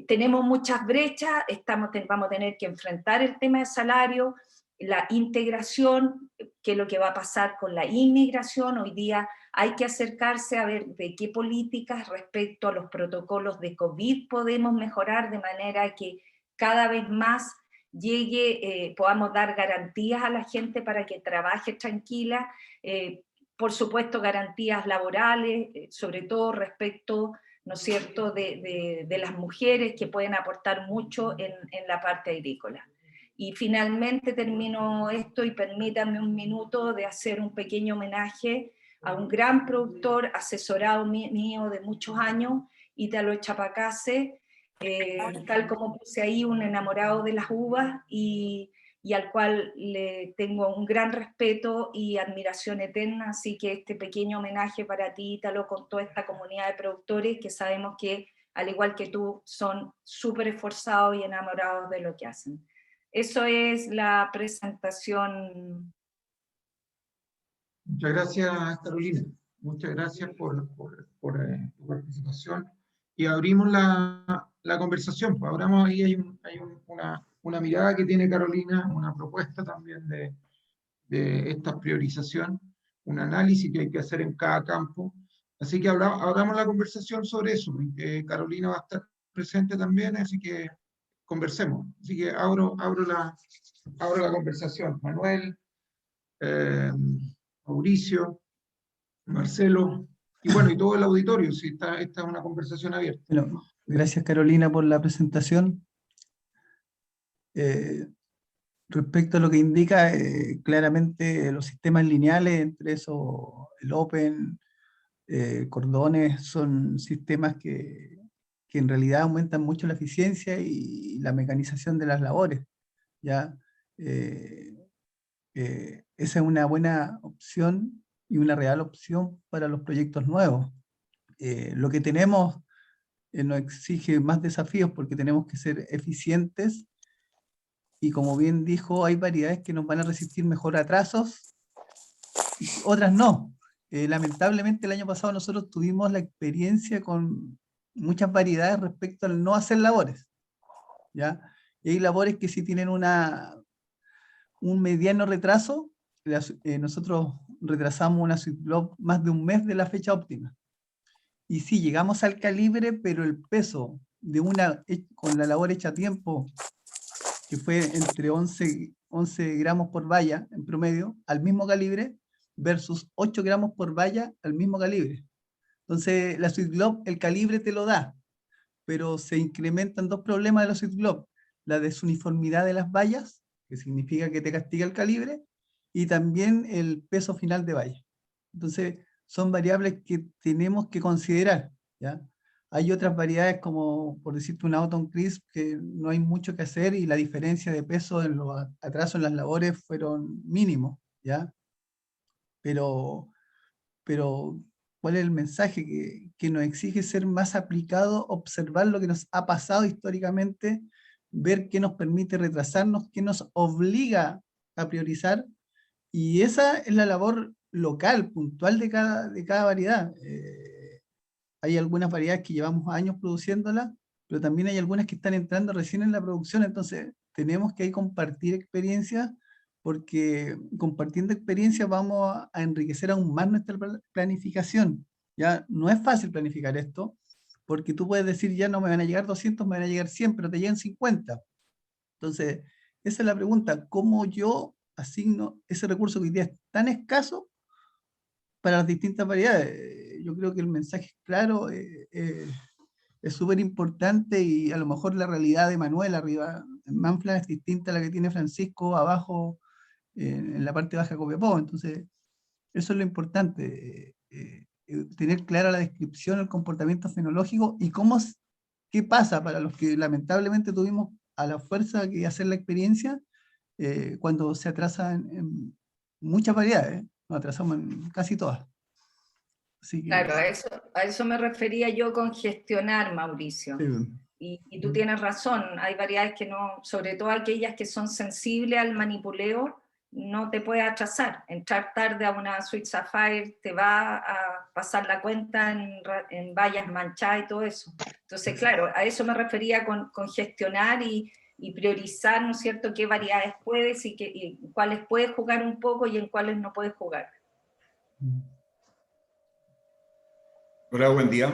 Tenemos muchas brechas, vamos a tener que enfrentar el tema de salario, la integración, qué es lo que va a pasar con la inmigración. Hoy día hay que acercarse a ver de qué políticas respecto a los protocolos de COVID podemos mejorar, de manera que cada vez más podamos dar garantías a la gente para que trabaje tranquila, por supuesto garantías laborales, sobre todo respecto, ¿no es cierto?, de las mujeres, que pueden aportar mucho en la parte agrícola. Y finalmente termino esto y permítanme un minuto de hacer un pequeño homenaje a un gran productor, asesorado mío de muchos años, Ítalo Echapacase, tal como puse ahí, un enamorado de las uvas, y al cual le tengo un gran respeto y admiración eterna. Así que este pequeño homenaje para ti, Ítalo, con toda esta comunidad de productores que sabemos que, al igual que tú, son súper esforzados y enamorados de lo que hacen. Eso es la presentación. Muchas gracias, Carolina. Muchas gracias por tu participación. Y abrimos la conversación. Pues abramos ahí, hay una mirada que tiene Carolina, una propuesta también de esta priorización, un análisis que hay que hacer en cada campo. Así que abramos la conversación sobre eso. Carolina va a estar presente también, así que conversemos. Así que abro la conversación. Manuel, Mauricio, Marcelo, y bueno, y todo el auditorio, si esta es una conversación abierta. Bueno, gracias, Carolina, por la presentación. Respecto a lo que indica, claramente los sistemas lineales, entre eso el Open, cordones, son sistemas que en realidad aumentan mucho la eficiencia y la mecanización de las labores, ¿ya? Esa es una buena opción y una real opción para los proyectos nuevos. Lo que tenemos nos exige más desafíos porque tenemos que ser eficientes, y como bien dijo, hay variedades que nos van a resistir mejor atrasos, y otras no. Lamentablemente el año pasado nosotros tuvimos la experiencia con muchas variedades respecto al no hacer labores, ¿ya? Y hay labores que sí tienen un mediano retraso. Nosotros retrasamos una Sweetblock más de un mes de la fecha óptima. Y sí, llegamos al calibre, pero el peso de con la labor hecha a tiempo, que fue entre 11 11 gramos por valla en promedio al mismo calibre versus 8 gramos por valla al mismo calibre. Entonces, la Sweet Globe, el calibre te lo da, pero se incrementan dos problemas de la Sweet Globe: la desuniformidad de las vallas, que significa que te castiga el calibre, y también el peso final de valla. Entonces, son variables que tenemos que considerar, ¿ya? Hay otras variedades como, por decirte, un Autumn Crisp, que no hay mucho que hacer y la diferencia de peso en los atrasos en las labores fueron mínimos, ¿ya? Pero ¿cuál es el mensaje? Que nos exige ser más aplicados, observar lo que nos ha pasado históricamente, ver qué nos permite retrasarnos, qué nos obliga a priorizar, y esa es la labor local, puntual de cada variedad. Hay algunas variedades que llevamos años produciéndolas, pero también hay algunas que están entrando recién en la producción, entonces tenemos que ahí compartir experiencias, porque compartiendo experiencias vamos a enriquecer aún más nuestra planificación. Ya no es fácil planificar esto, porque tú puedes decir, ya no me van a llegar 200, me van a llegar 100, pero te llegan 50. Entonces, esa es la pregunta: ¿cómo yo asigno ese recurso que hoy día es tan escaso para las distintas variedades? Yo creo que el mensaje es claro, es súper importante, y a lo mejor la realidad de Manuel arriba en Manfla es distinta a la que tiene Francisco abajo en la parte baja de Copiapó. Entonces, eso es lo importante, tener clara la descripción, el comportamiento fenológico y qué pasa para los que lamentablemente tuvimos a la fuerza que hacer la experiencia cuando se atrasa en muchas variedades, nos atrasamos en casi todas. Así que, Claro, a eso me refería yo con gestionar, Mauricio. sí. Y tú tienes razón, hay variedades que no, sobre todo aquellas que son sensibles al manipuleo, no te puede atrasar. Entrar tarde a una Sweet Sapphire te va a pasar la cuenta en vallas manchadas y todo eso. Entonces, claro, a eso me refería con gestionar y priorizar, ¿no es cierto?, qué variedades puedes y cuáles puedes jugar un poco y en cuáles no puedes jugar. Hola, buen día.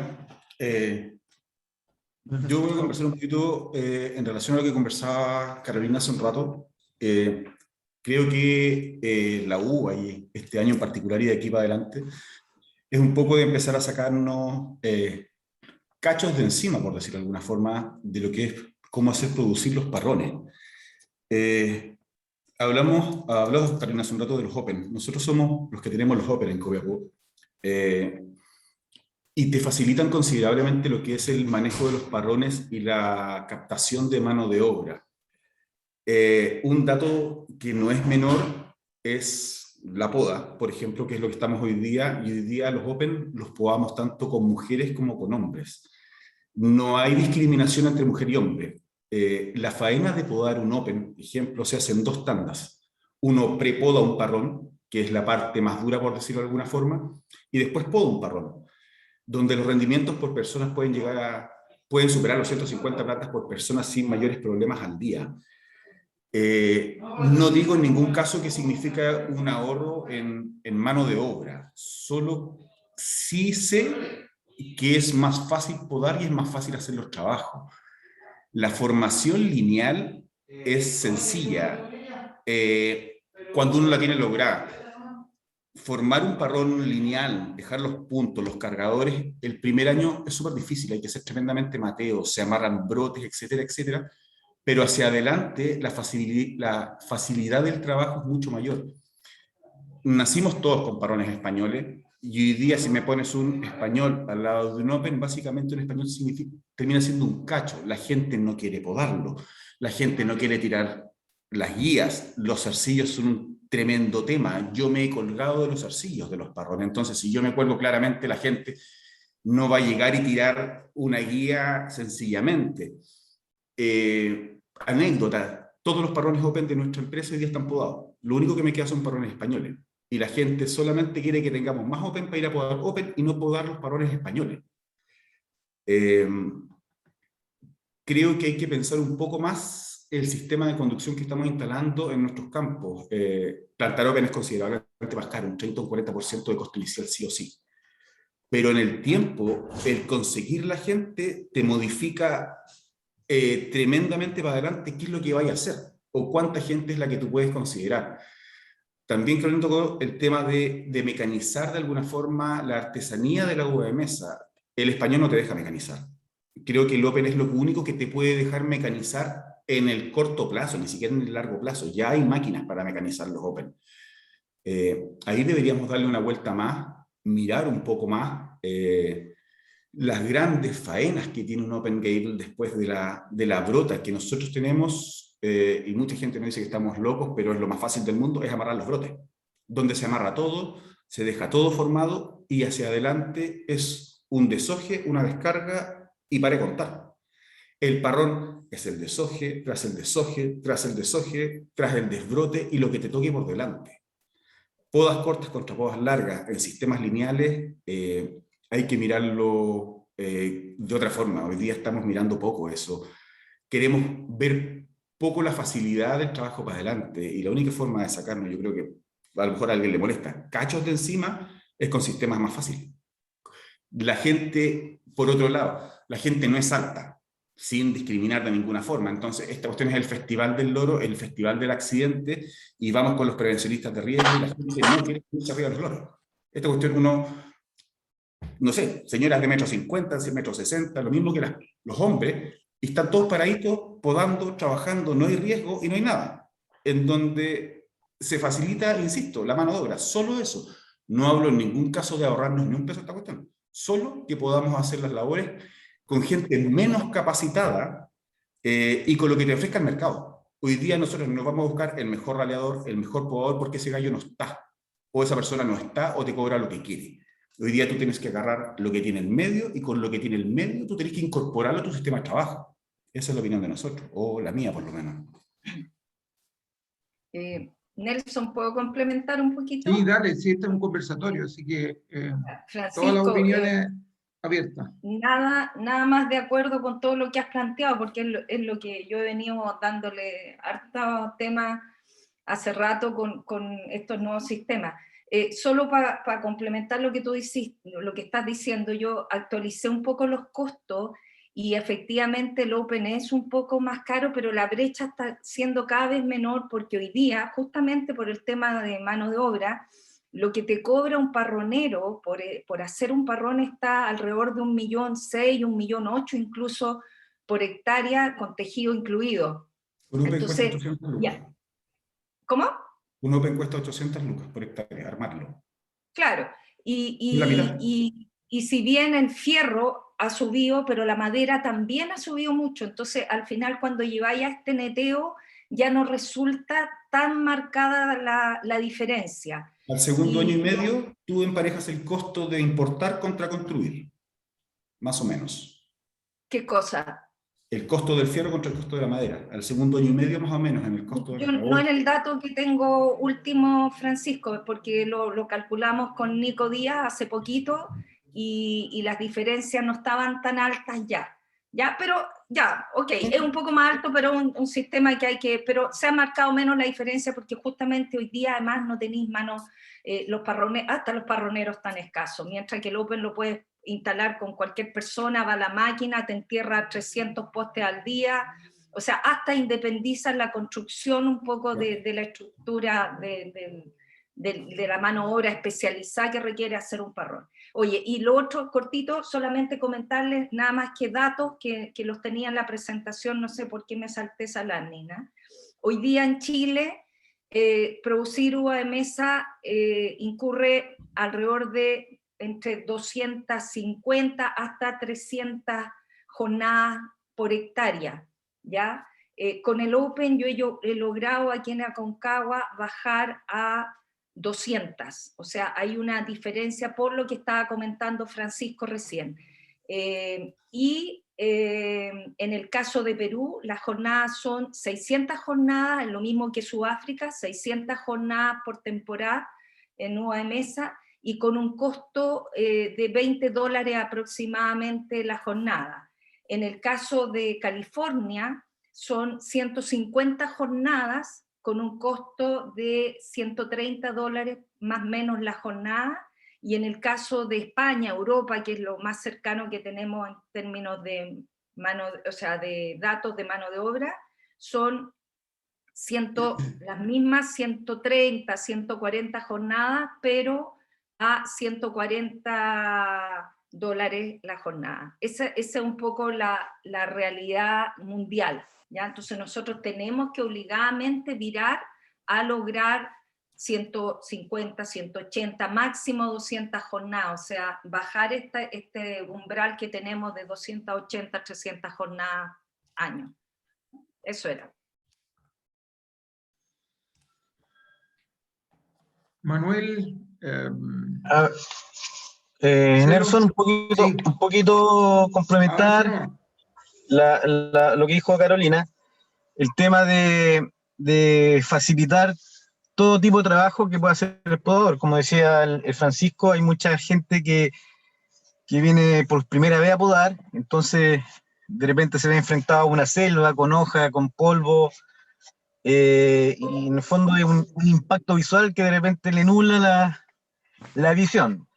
Yo voy a conversar un poquito en relación a lo que conversaba Carolina hace un rato. Creo que la UBA, y este año en particular y de aquí para adelante, es un poco de empezar a sacarnos cachos de encima, por decirlo de alguna forma, de lo que es cómo hacer producir los parrones. Hablamos, Carolina, hace un rato de los Open. Nosotros somos los que tenemos los Open en Copiapó. Y te facilitan considerablemente lo que es el manejo de los parrones y la captación de mano de obra. Un dato que no es menor es la poda, por ejemplo, que es lo que estamos hoy día, y hoy día los Open los podamos tanto con mujeres como con hombres. No hay discriminación entre mujer y hombre. La faena de podar un Open, por ejemplo, se hace en dos tandas. Uno prepoda un parrón, que es la parte más dura, por decirlo de alguna forma, y después poda un parrón, donde los rendimientos por personas pueden superar los 150 plantas por persona sin mayores problemas al día. No digo en ningún caso que significa un ahorro en mano de obra, solo sí sé que es más fácil podar y es más fácil hacer los trabajos. La formación lineal es sencilla cuando uno la tiene lograda. Formar un parrón lineal, dejar los puntos, los cargadores, el primer año es súper difícil, hay que ser tremendamente mateo, se amarran brotes, etcétera, etcétera, pero hacia adelante la facilidad del trabajo es mucho mayor. Nacimos todos con parrones españoles, y hoy día si me pones un español al lado de un Open, básicamente un español termina siendo un cacho. La gente no quiere podarlo, la gente no quiere tirar las guías, los zarcillos son un tremendo tema. Yo me he colgado de los zarcillos de los parrones, entonces si yo me cuelgo, claramente la gente no va a llegar y tirar una guía sencillamente. Anécdota, todos los parrones Open de nuestra empresa hoy día están podados. Lo único que me queda son parrones españoles. Y la gente solamente quiere que tengamos más Open para ir a podar Open y no podar los parrones españoles. Creo que hay que pensar un poco más el sistema de conducción que estamos instalando en nuestros campos. Plantar Open es considerablemente más caro, un 30 o un 40% de costo inicial sí o sí. Pero en el tiempo, el conseguir la gente te modifica tremendamente para adelante qué es lo que vaya a hacer. o cuánta gente es la que tú puedes considerar. También creo que tocó el tema de mecanizar de alguna forma la artesanía de la uva de mesa. El español no te deja mecanizar. Creo que el Open es lo único que te puede dejar mecanizar en el corto plazo, ni siquiera en el largo plazo. Ya hay máquinas para mecanizar los Open. Ahí deberíamos darle una vuelta más, mirar un poco más las grandes faenas que tiene un Open Gable después de la brota que nosotros tenemos. Y mucha gente nos dice que estamos locos, pero es lo más fácil del mundo, es amarrar los brotes, donde se amarra todo, se deja todo formado y hacia adelante es un desoje, una descarga y para de contar. El parrón es el desoje, tras el desoje, tras el desoje, tras el desbrote y lo que te toque por delante. Podas cortas contra podas largas en sistemas lineales hay que mirarlo de otra forma. Hoy día estamos mirando poco eso. Queremos ver poco la facilidad del trabajo para adelante y la única forma de sacarnos, yo creo que a lo mejor a alguien le molesta, cachos de encima, es con sistemas más fáciles. La gente, por otro lado, la gente no es alta, sin discriminar de ninguna forma. Entonces, esta cuestión es el festival del loro, el festival del accidente, y vamos con los prevencionistas de riesgo, y la gente no quiere irse arriba de los loros. Esta cuestión uno, no sé, señoras de 1,50 m, 1,60 m, lo mismo que los hombres, y están todos paraditos, podando, trabajando, no hay riesgo y no hay nada. En donde se facilita, insisto, la mano de obra, solo eso. No hablo en ningún caso de ahorrarnos ni un peso de esta cuestión, solo que podamos hacer las labores con gente menos capacitada y con lo que te ofrezca el mercado. Hoy día nosotros nos vamos a buscar el mejor raleador, el mejor podador, porque ese gallo no está, o esa persona no está, o te cobra lo que quiere. Hoy día tú tienes que agarrar lo que tiene el medio, y con lo que tiene el medio tú tienes que incorporarlo a tu sistema de trabajo. Esa es la opinión de nosotros, o la mía por lo menos. Nelson, ¿puedo complementar un poquito? Sí, dale, sí, este es un conversatorio, así que Francisco, todas las opiniones abiertas. Nada más de acuerdo con todo lo que has planteado, porque es lo que yo he venido dándole harto tema hace rato con estos nuevos sistemas. Solo para complementar lo que tú hiciste, lo que estás diciendo, yo actualicé un poco los costos y efectivamente el Open es un poco más caro, pero la brecha está siendo cada vez menor porque hoy día, justamente por el tema de mano de obra, lo que te cobra un parronero por hacer un parrón está alrededor de 1,600,000, 1,800,000 incluso por hectárea, con tejido incluido. Un Open Entonces, cuesta 800 lucas. ya. ¿Cómo? Un Open cuesta 800 lucas por hectárea, armarlo. Claro, La mitad. y si bien el fierro ha subido, pero la madera también ha subido mucho, entonces al final cuando lleváis a este neteo ya no resulta tan marcada la diferencia. Al segundo año y medio, tú emparejas el costo de importar contra construir, más o menos. ¿Qué cosa? El costo del fierro contra el costo de la madera. Al segundo año y medio, más o menos, en el costo de Yo la no en el dato que tengo último, Francisco, porque lo calculamos con Nico Díaz hace poquito y las diferencias no estaban tan altas ya, pero ya, ok, es un poco más alto, pero un sistema que hay que, pero se ha marcado menos la diferencia porque justamente hoy día además no tenéis manos, hasta los parroneros tan escasos, mientras que el Open lo puedes instalar con cualquier persona, va a la máquina, te entierra 300 postes al día, o sea, hasta independizan la construcción un poco de la estructura de la mano obra especializada que requiere hacer un parrón. Oye, y lo otro, cortito, solamente comentarles nada más que datos que los tenía en la presentación, no sé por qué me salté esa lámina. Hoy día en Chile, producir uva de mesa incurre alrededor de entre 250 hasta 300 jornadas por hectárea, ¿ya? Con el Open yo he logrado aquí en Aconcagua bajar a 200, o sea, hay una diferencia por lo que estaba comentando Francisco recién. En el caso de Perú, las jornadas son 600 jornadas, lo mismo que Sudáfrica, 600 jornadas por temporada en uva de mesa, y con un costo de $20 aproximadamente la jornada. En el caso de California, son 150 jornadas con un costo de $130 más o menos la jornada, y en el caso de España, Europa, que es lo más cercano que tenemos en términos de de datos de mano de obra, son las mismas 130, 140 jornadas, pero a $140 la jornada. Esa es un poco la realidad mundial, ¿ya? Entonces nosotros tenemos que obligadamente virar a lograr 150, 180, máximo 200 jornadas, o sea, bajar este umbral que tenemos de 280, 300 jornadas año. Eso era. Manuel, Nelson, un sí. poquito complementar Avance nomás. lo que dijo Carolina, el tema de facilitar todo tipo de trabajo que pueda hacer el podador. Como decía el Francisco, hay mucha gente que viene por primera vez a podar, entonces de repente se ve enfrentado a una selva con hoja, con polvo, y en el fondo hay un impacto visual que de repente le nubla la visión.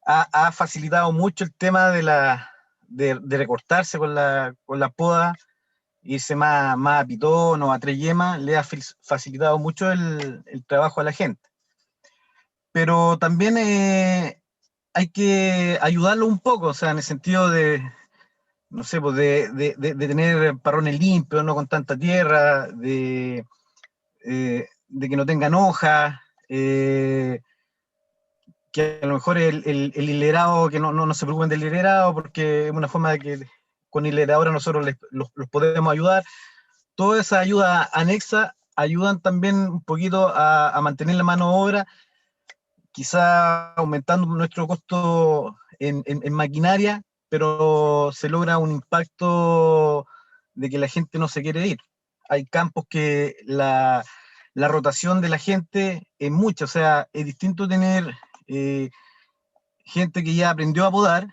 Ha facilitado mucho el tema de recortarse con la poda, irse más a pitón o a 3 yemas, le ha facilitado mucho el trabajo a la gente. Pero también hay que ayudarlo un poco, o sea, en el sentido de, no sé, pues de tener parrones limpios, no con tanta tierra, de que no tengan hojas, que a lo mejor el hilerado, que no se preocupen del hilerado, porque es una forma de que con hileradora nosotros los podemos ayudar. Todas esas ayudas anexas ayudan también un poquito a mantener la mano de obra, quizá aumentando nuestro costo en maquinaria, pero se logra un impacto de que la gente no se quiere ir. Hay campos que la rotación de la gente es mucha, o sea, es distinto tener gente que ya aprendió a podar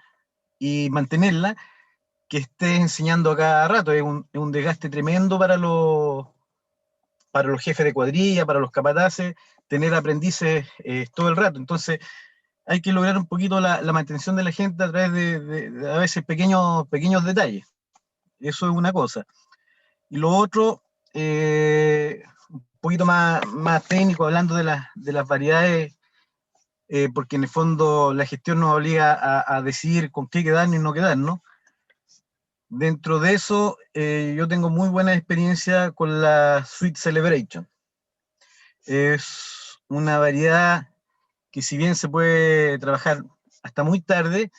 y mantenerla, que esté enseñando a cada rato. Es un desgaste tremendo para los jefes de cuadrilla, para los capataces, tener aprendices todo el rato. Entonces, hay que lograr un poquito la mantención de la gente a través de a veces pequeños detalles. Eso es una cosa. Y lo otro, un poquito más técnico, hablando de las variedades, porque en el fondo la gestión nos obliga a decidir con qué quedarnos y no quedarnos, ¿no? Dentro de eso, yo tengo muy buena experiencia con la Sweet Celebration. Es una variedad que, si bien se puede trabajar hasta muy tarde,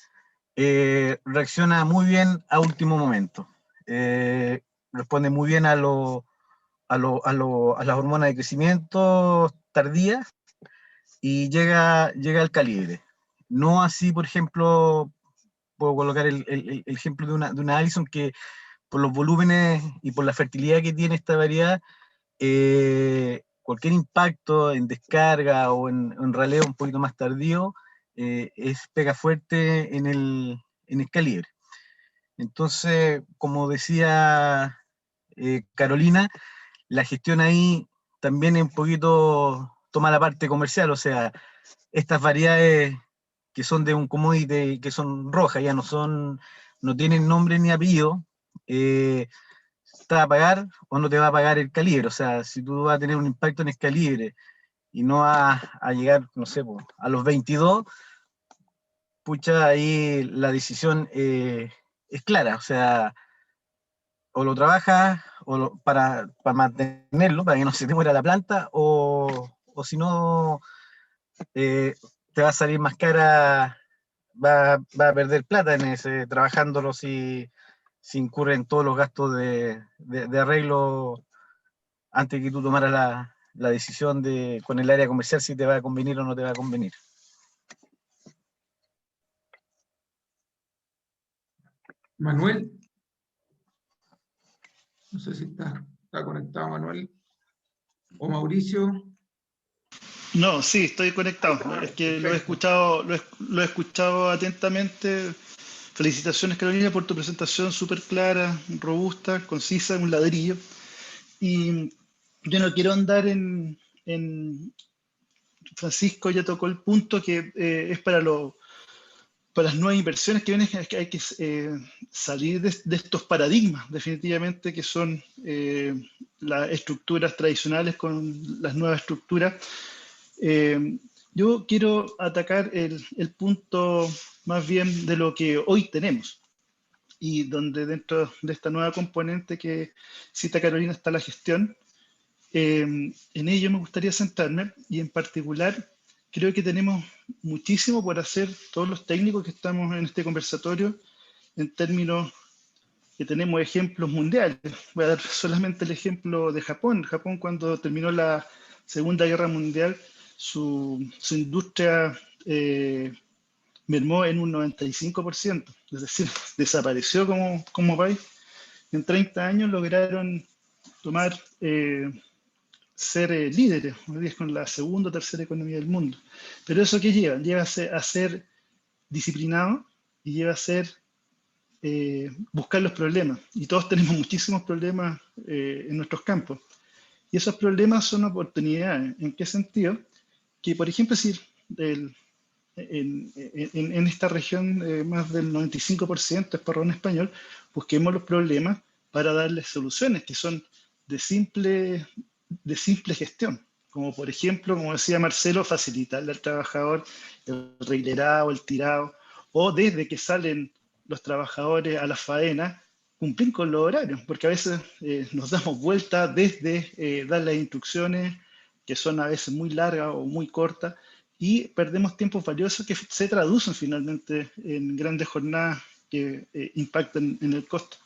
reacciona muy bien a último momento. Responde muy bien a las hormonas de crecimiento tardías y llega al calibre. No así, por ejemplo, puedo colocar el ejemplo de una Allison, que por los volúmenes y por la fertilidad que tiene esta variedad, cualquier impacto en descarga o en raleo un poquito más tardío pega fuerte en el calibre. Entonces, como decía Carolina, la gestión ahí también es un poquito, toma la parte comercial, o sea, estas variedades que son de un commodity, que son rojas, ya no tienen nombre ni apellido, te va a pagar o no te va a pagar el calibre. O sea, si tú vas a tener un impacto en el calibre y no vas a llegar, no sé, a los 22, pucha, ahí la decisión es clara. O sea, o lo trabajas para mantenerlo, para que no se te muera la planta, o si no, te va a salir más cara, va a perder plata en ese, trabajándolo si incurren todos los gastos de arreglo antes que tú tomaras la decisión con el área comercial si te va a convenir o no te va a convenir. Manuel, no sé si está conectado Manuel o Mauricio. No, sí, estoy conectado. Es que lo he escuchado atentamente. Felicitaciones, Carolina, por tu presentación súper clara, robusta, concisa, un ladrillo. Y yo no quiero andar en Francisco ya tocó el punto que es para los para las nuevas inversiones que vienen, es que hay que salir de estos paradigmas, definitivamente, que son las estructuras tradicionales con las nuevas estructuras. Yo quiero atacar el punto más bien de lo que hoy tenemos, y donde dentro de esta nueva componente que cita Carolina está la gestión. En ello me gustaría centrarme, y en particular creo que tenemos muchísimo por hacer todos los técnicos que estamos en este conversatorio, en términos que tenemos ejemplos mundiales. Voy a dar solamente el ejemplo de Japón. Japón, cuando terminó la Segunda Guerra Mundial, su industria mermó en un 95%, es decir, desapareció como país. En 30 años lograron tomar, ser líderes, hoy día es con la segunda o tercera economía del mundo. Pero ¿eso qué lleva? Lleva a ser disciplinado, y lleva a ser buscar los problemas. Y todos tenemos muchísimos problemas en nuestros campos. Y esos problemas son oportunidades. ¿En qué sentido? Que, por ejemplo, si en esta región más del 95% es parrón español, busquemos los problemas para darles soluciones que son de simple gestión. Como por ejemplo, como decía Marcelo, facilitarle al trabajador el reiterado, el tirado, o desde que salen los trabajadores a la faena, cumplir con los horarios, porque a veces nos damos vuelta desde dar las instrucciones, que son a veces muy largas o muy cortas, y perdemos tiempos valiosos que se traducen finalmente en grandes jornadas que impactan en el costo.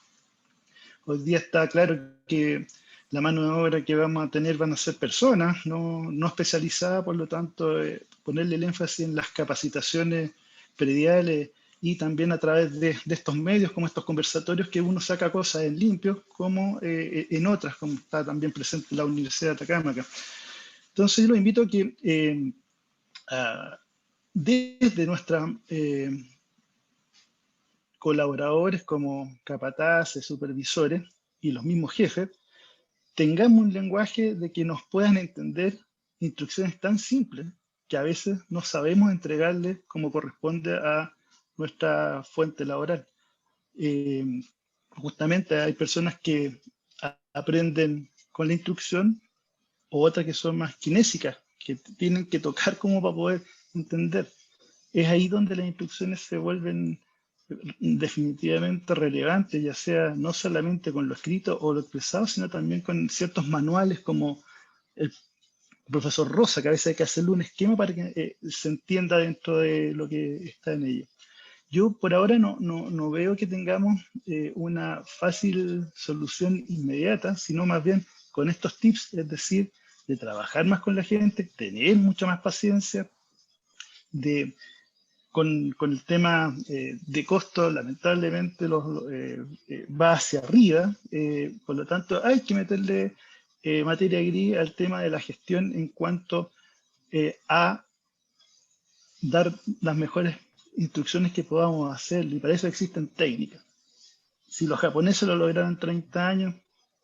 Hoy día está claro que la mano de obra que vamos a tener van a ser personas, no especializadas, por lo tanto, ponerle el énfasis en las capacitaciones prediales, y también a través de estos medios, como estos conversatorios, que uno saca cosas en limpio, como en otras, como está también presente la Universidad de Atacama. Entonces yo los invito a que desde nuestros colaboradores como capataces, supervisores y los mismos jefes, tengamos un lenguaje de que nos puedan entender instrucciones tan simples que a veces no sabemos entregarles como corresponde a nuestra fuente laboral. Justamente hay personas que aprenden con la instrucción, o otras que son más kinésicas, que tienen que tocar como para poder entender. Es ahí donde las instrucciones se vuelven definitivamente relevantes, ya sea no solamente con lo escrito o lo expresado, sino también con ciertos manuales como el profesor Rosa, que a veces hay que hacerle un esquema para que se entienda dentro de lo que está en ello. Yo por ahora no veo que tengamos una fácil solución inmediata, sino más bien con estos tips, es decir, de trabajar más con la gente, tener mucha más paciencia, con el tema de costo, lamentablemente va hacia arriba, por lo tanto hay que meterle materia gris al tema de la gestión en cuanto a dar las mejores instrucciones que podamos hacer, y para eso existen técnicas. Si los japoneses lo lograron en 30 años,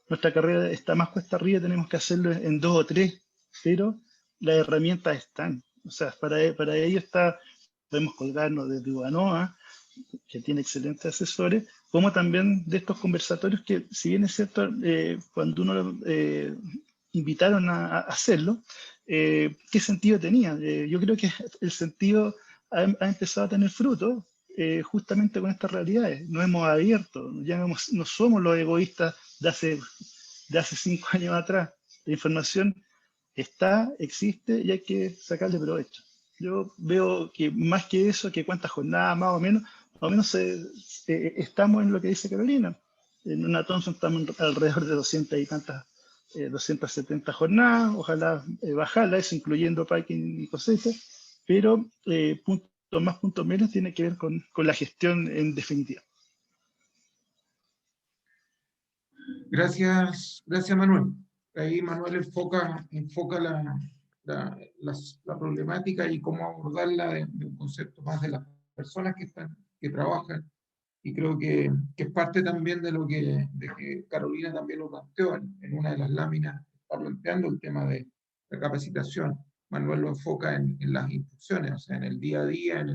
nuestra carrera está más cuesta arriba, tenemos que hacerlo en 2 o 3, pero las herramientas están. O sea, para ello podemos colgarnos desde Ubanoa, que tiene excelentes asesores, como también de estos conversatorios que, si bien es cierto, cuando uno invitaron a hacerlo, ¿qué sentido tenía? Yo creo que el sentido ha empezado a tener fruto justamente con estas realidades. Nos hemos abierto, ya no somos los egoístas de hace 5 años atrás. La información existe y hay que sacarle provecho. Yo veo que más que eso, que cuántas jornadas más o menos estamos en lo que dice Carolina. En una Thomson estamos alrededor de 200 y tantas, 270 jornadas, ojalá bajarla, eso incluyendo packing y cosecha, pero puntos más, puntos menos, tiene que ver con la gestión en definitiva. Gracias, Manuel. Ahí Manuel enfoca la problemática y cómo abordarla de un concepto más de las personas que trabajan, y creo que es parte también de que Carolina también lo planteó en una de las láminas, está planteando el tema de la capacitación. Manuel lo enfoca en las instrucciones, o sea, en el día a día,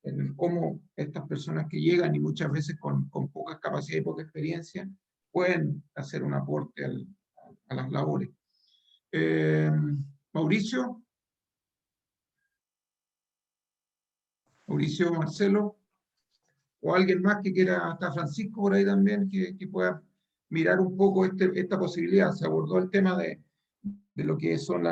en cómo estas personas que llegan y muchas veces con poca capacidad y poca experiencia pueden hacer un aporte a las labores. Mauricio. Mauricio, Marcelo, o alguien más que quiera, está Francisco por ahí también, que pueda mirar un poco esta posibilidad. Se abordó el tema de lo que son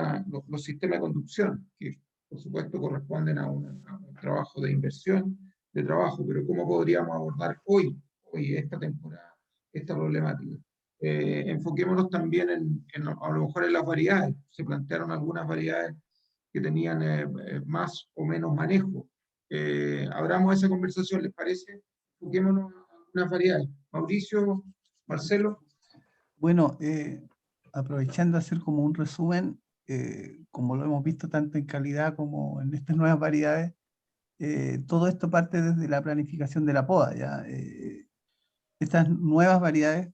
los sistemas de conducción, que por supuesto corresponden a un trabajo de inversión, de trabajo, pero ¿cómo podríamos abordar hoy esta temporada, esta problemática? Enfoquémonos también a lo mejor en las variedades. Se plantearon algunas variedades que tenían más o menos manejo. Abramos esa conversación, ¿les parece? Enfoquémonos en algunas variedades. Mauricio, Marcelo. Bueno, aprovechando a hacer como un resumen, como lo hemos visto tanto en calidad como en estas nuevas variedades, todo esto parte desde la planificación de la poda. ¿Ya? Estas nuevas variedades,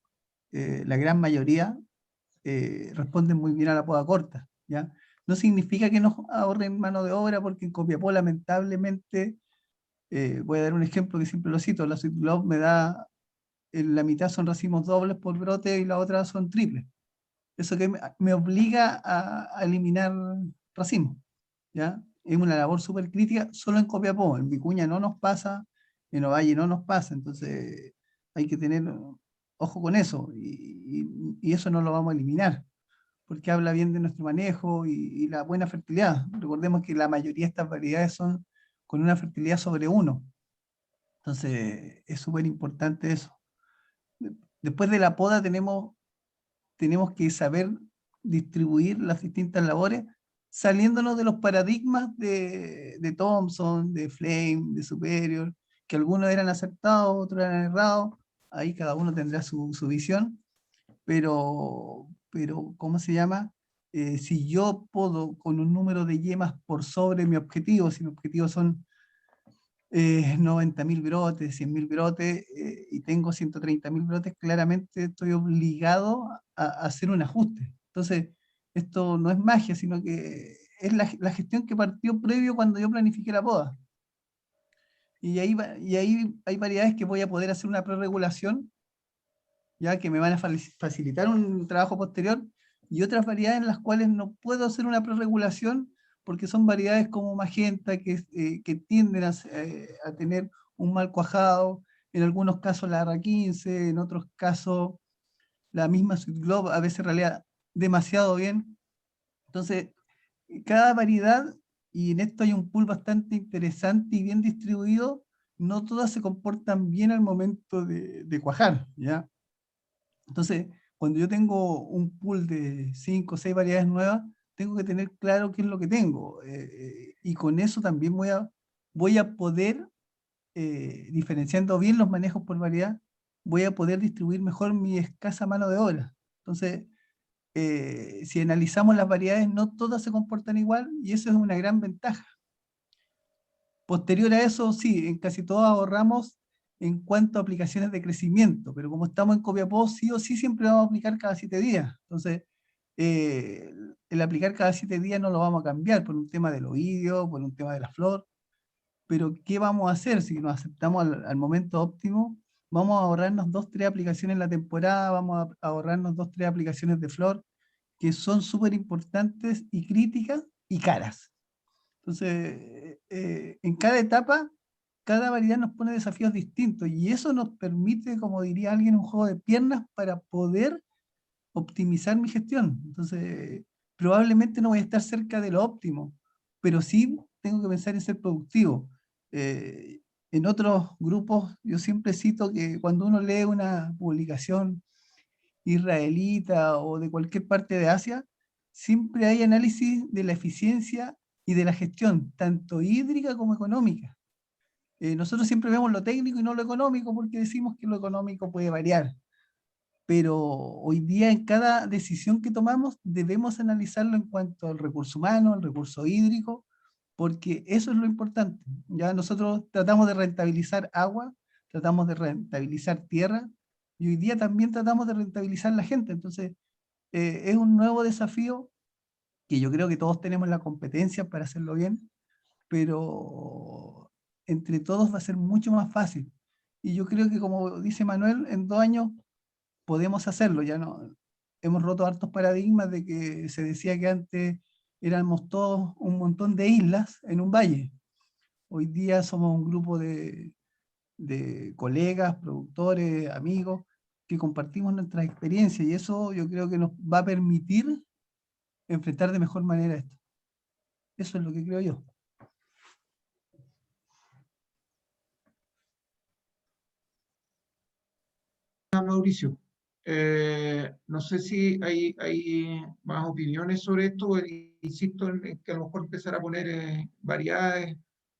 la gran mayoría, responden muy bien a la poda corta. ¿Ya? No significa que nos ahorren mano de obra, porque en Copiapó lamentablemente, voy a dar un ejemplo que siempre lo cito, la Sweet Glove me da, en la mitad son racimos dobles por brote y la otra son triples. Eso que me obliga a eliminar racimos, ¿ya? Es una labor súper crítica solo en Copiapó. En Vicuña no nos pasa, en Ovalle no nos pasa, entonces hay que tener ojo con eso, y eso no lo vamos a eliminar, porque habla bien de nuestro manejo y la buena fertilidad. Recordemos que la mayoría de estas variedades son con una fertilidad sobre 1. Entonces es súper importante eso. Después de la poda tenemos que saber distribuir las distintas labores, saliéndonos de los paradigmas de Thomson, de Flame, de Superior, que algunos eran acertados, otros eran errados. Ahí cada uno tendrá su visión, pero ¿cómo se llama? Si yo podo con un número de yemas por sobre mi objetivo, si mi objetivo son 90.000 brotes, 100.000 brotes, y tengo 130.000 brotes, claramente estoy obligado a hacer un ajuste. Entonces, esto no es magia, sino que es la gestión que partió previo cuando yo planifiqué la poda. Y ahí hay variedades que voy a poder hacer una prerregulación, ya que me van a facilitar un trabajo posterior, y otras variedades en las cuales no puedo hacer una prerregulación, porque son variedades como magenta que tienden a tener un mal cuajado, en algunos casos la R15, en otros casos la misma Sweet Glove a veces realidad demasiado bien. Entonces, cada variedad, y en esto hay un pool bastante interesante y bien distribuido, no todas se comportan bien al momento de cuajar, ¿ya? Entonces, cuando yo tengo un pool de 5 o 6 variedades nuevas, tengo que tener claro qué es lo que tengo. Y con eso también voy a poder, diferenciando bien los manejos por variedad, voy a poder distribuir mejor mi escasa mano de obra. Entonces, si analizamos las variedades, no todas se comportan igual, y eso es una gran ventaja. Posterior a eso, sí, en casi todos ahorramos en cuanto a aplicaciones de crecimiento, pero como estamos en Copiapó, sí o sí siempre vamos a aplicar cada 7 días. Entonces, el aplicar cada 7 días no lo vamos a cambiar por un tema del oidio, por un tema de la flor, pero ¿qué vamos a hacer si nos aceptamos al momento óptimo? Vamos a ahorrarnos 2 o 3 aplicaciones en la temporada, vamos a ahorrarnos 2 o 3 aplicaciones de flor, que son súper importantes y críticas y caras. Entonces, en cada etapa, cada variedad nos pone desafíos distintos, y eso nos permite, como diría alguien, un juego de piernas para poder optimizar mi gestión. Entonces, probablemente no voy a estar cerca de lo óptimo, pero sí tengo que pensar en ser productivo. En otros grupos, yo siempre cito que cuando uno lee una publicación israelita o de cualquier parte de Asia, siempre hay análisis de la eficiencia y de la gestión, tanto hídrica como económica. Nosotros siempre vemos lo técnico y no lo económico, porque decimos que lo económico puede variar, pero hoy día en cada decisión que tomamos debemos analizarlo en cuanto al recurso humano, al recurso hídrico, porque eso es lo importante. Ya nosotros tratamos de rentabilizar agua, tratamos de rentabilizar tierra, y hoy día también tratamos de rentabilizar la gente. Entonces, es un nuevo desafío que yo creo que todos tenemos la competencia para hacerlo bien, pero entre todos va a ser mucho más fácil. Y yo creo que, como dice Manuel, en 2 años podemos hacerlo. Ya no, hemos roto hartos paradigmas de que se decía que antes éramos todos un montón de islas en un valle. Hoy día somos un grupo de colegas, productores, amigos, que compartimos nuestras experiencias, y eso yo creo que nos va a permitir enfrentar de mejor manera esto. Eso es lo que creo yo. Mauricio, no sé si hay más opiniones sobre esto. Insisto en que a lo mejor empezar a poner variedades,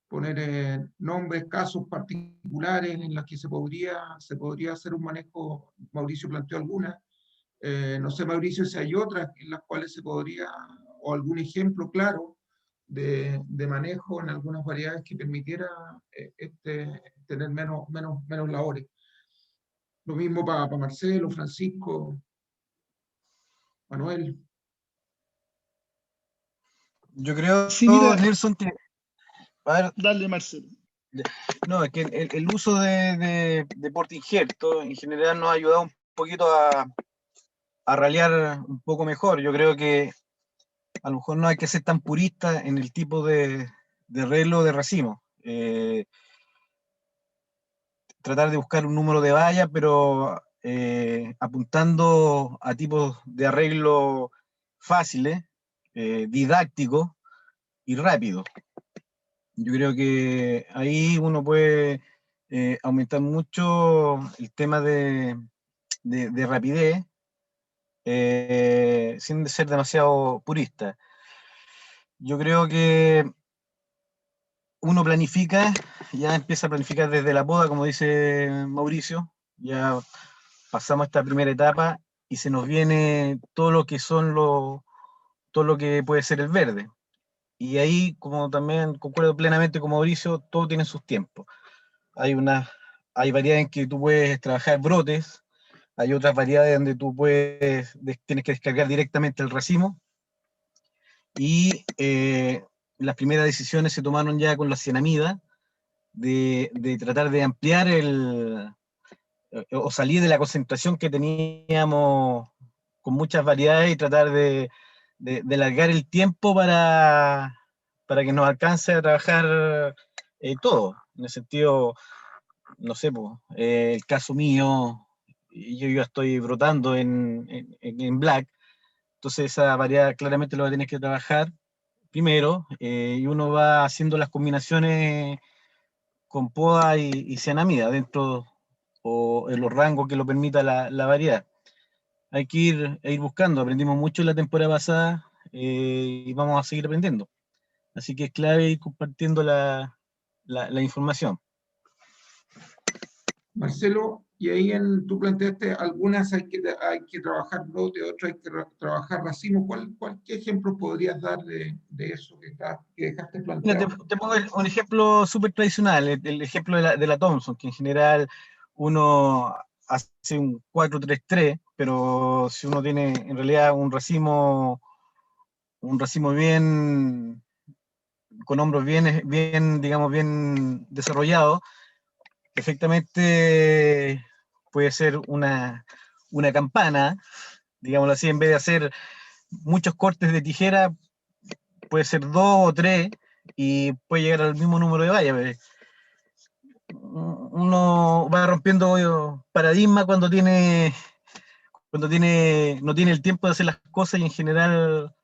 poner nombres, casos particulares en las que se podría hacer un manejo. Mauricio planteó algunas. No sé, Mauricio, si hay otras en las cuales se podría, o algún ejemplo claro de manejo en algunas variedades que permitiera tener menos labores. Lo mismo para Marcelo, Francisco, Manuel. Yo creo, Sí, mira, Nelson, que, a ver, dale, Marcelo. no, es que el uso de porte injerto en general nos ha ayudado un poquito a ralear un poco mejor. Yo creo que a lo mejor no hay que ser tan purista en el tipo de arreglo de racimo. Tratar de buscar un número de vallas, pero apuntando a tipos de arreglo fáciles, didácticos y rápidos. Yo creo que ahí uno puede aumentar mucho el tema de rapidez, sin ser demasiado purista. Yo creo que uno planifica, ya empieza a planificar desde la poda, como dice Mauricio, ya pasamos esta primera etapa y se nos viene todo lo que todo lo que puede ser el verde. Y ahí, como también concuerdo plenamente con Mauricio, todo tiene sus tiempos. Hay variedades en que tú puedes trabajar brotes, hay otras variedades donde tú tienes que descargar directamente el racimo, y las primeras decisiones se tomaron ya con la cianamida, de tratar de ampliar o salir de la concentración que teníamos con muchas variedades y tratar de alargar el tiempo para que nos alcance a trabajar todo. En el sentido, no sé, pues, el caso mío, yo ya estoy brotando en Black, entonces esa variedad claramente lo va a tener que trabajar primero, y uno va haciendo las combinaciones con poda y cianamida dentro o en los rangos que lo permita la variedad. Hay que ir buscando, aprendimos mucho en la temporada pasada, y vamos a seguir aprendiendo. Así que es clave ir compartiendo la información. Marcelo, y ahí tú planteaste algunas hay que trabajar brote, otras hay que trabajar racimo. ¿Qué ejemplo podrías dar de eso que dejaste Mira, planteado? te pongo un ejemplo súper tradicional, el ejemplo de la Thompson, que en general uno hace un 4-3-3, pero si uno tiene en realidad un racimo bien, con hombros bien, digamos, bien desarrollados, perfectamente puede ser una campana, digámoslo así, en vez de hacer muchos cortes de tijera, puede ser 2 o 3 y puede llegar al mismo número de vallas. Uno va rompiendo paradigma no tiene el tiempo de hacer las cosas, y en general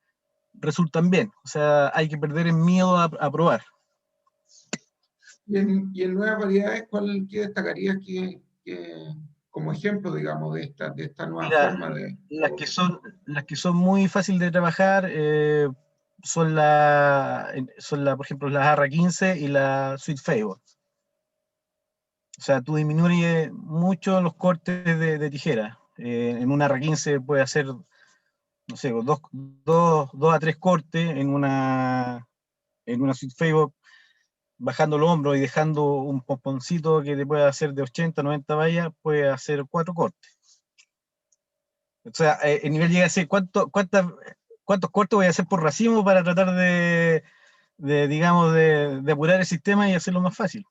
resultan bien. O sea, hay que perder el miedo a probar. Y en nuevas variedades, ¿qué destacarías como ejemplo, digamos, de esta nueva Mira, forma de... las que son muy fáciles de trabajar, por ejemplo, las ARRA 15 y la Sweet Favor. O sea, tú disminuyes mucho los cortes de tijera. En una ARRA 15 puedes hacer, no sé, 2 a 3 cortes. En una Sweet Favor, bajando los hombros y dejando un pomponcito que te puede hacer de 80, 90 vallas, puede hacer 4 cortes. O sea, el nivel llega a ser, ¿cuántos cortes voy a hacer por racimo para tratar de digamos, de apurar el sistema y hacerlo más fácil.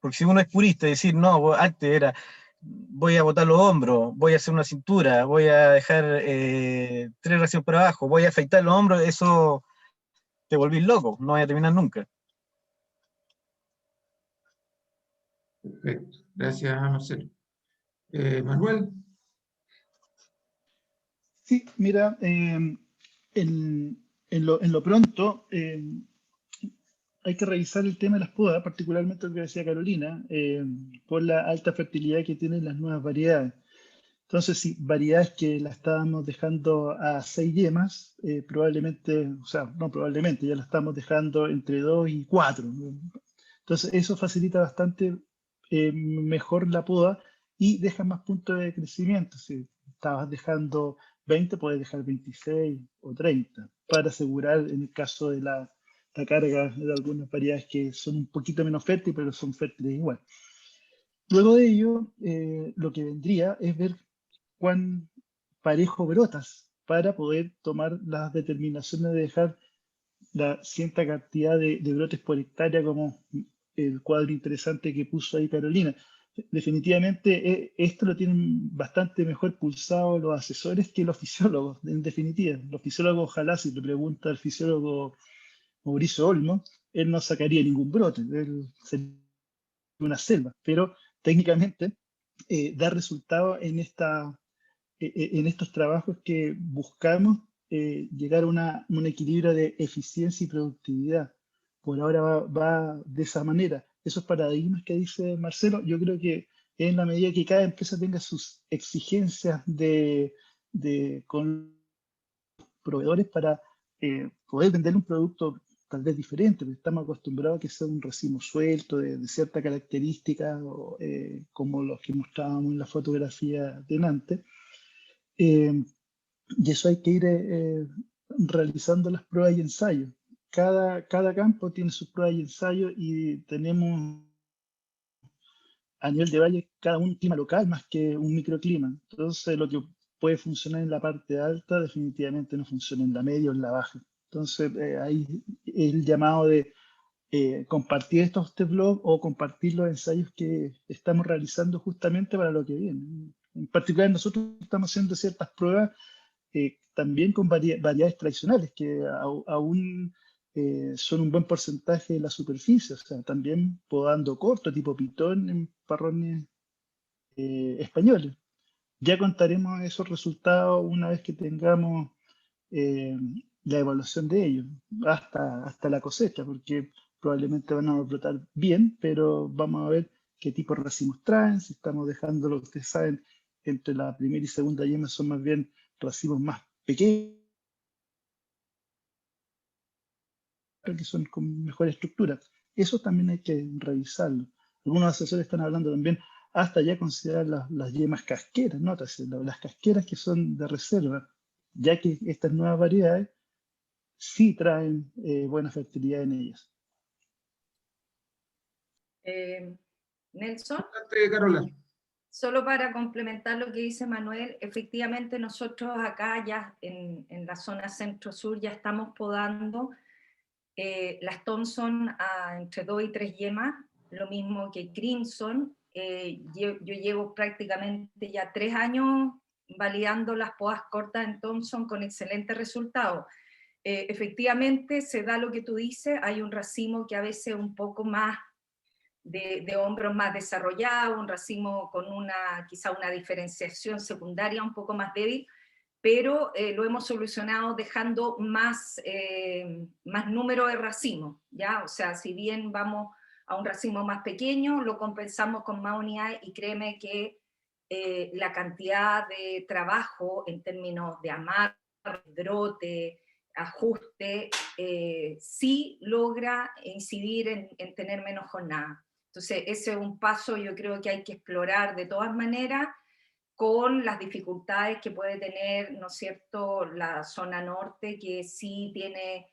Porque si uno es purista y decir, no, antes era, voy a botar los hombros, voy a hacer una cintura, voy a dejar 3 racimos para abajo, voy a afeitar los hombros, eso te volvís loco, no voy a terminar nunca. Perfecto. Gracias, Marcelo. Manuel. Sí, mira, en lo pronto hay que revisar el tema de las podas, particularmente lo que decía Carolina, por la alta fertilidad que tienen las nuevas variedades. Entonces, si variedades que la estábamos dejando a 6 yemas, probablemente, o sea, no probablemente, ya la estamos dejando entre 2 y 4. Entonces, eso facilita bastante mejor la poda y deja más puntos de crecimiento. Si estabas dejando 20, puedes dejar 26 o 30 para asegurar en el caso de la carga de algunas variedades que son un poquito menos fértiles, pero son fértiles igual. Luego de ello, lo que vendría es ver cuán parejo brotas para poder tomar las determinaciones de dejar la cierta cantidad de brotes por hectárea, como el cuadro interesante que puso ahí Carolina. Definitivamente esto lo tienen bastante mejor pulsado los asesores que los fisiólogos, en definitiva. Los fisiólogos, ojalá, si le pregunta al fisiólogo Mauricio Olmo, él no sacaría ningún brote, él sería una selva, pero técnicamente da resultado en estos trabajos que buscamos llegar a un equilibrio de eficiencia y productividad. Por ahora va de esa manera. Esos paradigmas que dice Marcelo, yo creo que en la medida que cada empresa tenga sus exigencias con proveedores para poder vender un producto tal vez diferente, porque estamos acostumbrados a que sea un racimo suelto, de cierta característica, como los que mostrábamos en la fotografía delante. Y eso hay que ir realizando las pruebas y ensayos. Cada campo tiene sus pruebas y ensayos y tenemos a nivel de valle cada un clima local más que un microclima. Entonces lo que puede funcionar en la parte alta definitivamente no funciona en la media o en la baja. Entonces ahí el llamado de compartir estos blogs o compartir los ensayos que estamos realizando justamente para lo que viene. En particular nosotros estamos haciendo ciertas pruebas también con variedades tradicionales que aún son un buen porcentaje de la superficie, o sea, también podando corto, tipo pitón en parrones españoles. Ya contaremos esos resultados una vez que tengamos eh, la evaluación de ellos, hasta la cosecha, porque probablemente van a brotar bien, pero vamos a ver qué tipo de racimos traen, si estamos dejando lo que ustedes saben, entre la primera y segunda yema son más bien racimos más pequeños, que son con mejor estructura. Eso también hay que revisarlo. Algunos asesores están hablando también hasta ya considerar las yemas casqueras, ¿no? Las casqueras que son de reserva, ya que estas nuevas variedades sí traen buena fertilidad en ellas. Nelson. Carola. Solo para complementar lo que dice Manuel, efectivamente nosotros acá ya en la zona centro-sur ya estamos podando las Thompson a entre 2 y 3 yemas, lo mismo que Crimson. Yo llevo prácticamente ya 3 años validando las podas cortas en Thompson con excelentes resultados. Efectivamente se da lo que tú dices, hay un racimo que a veces un poco más de hombros más desarrollados, un racimo con quizá una diferenciación secundaria un poco más débil, pero lo hemos solucionado dejando más número de racimos, ¿ya? O sea, si bien vamos a un racimo más pequeño, lo compensamos con más unidades y créeme que la cantidad de trabajo en términos de amarre, brote, ajuste, sí logra incidir en tener menos jornada. Entonces, ese es un paso yo creo que hay que explorar de todas maneras, con las dificultades que puede tener, ¿no es cierto?, la zona norte, que sí tiene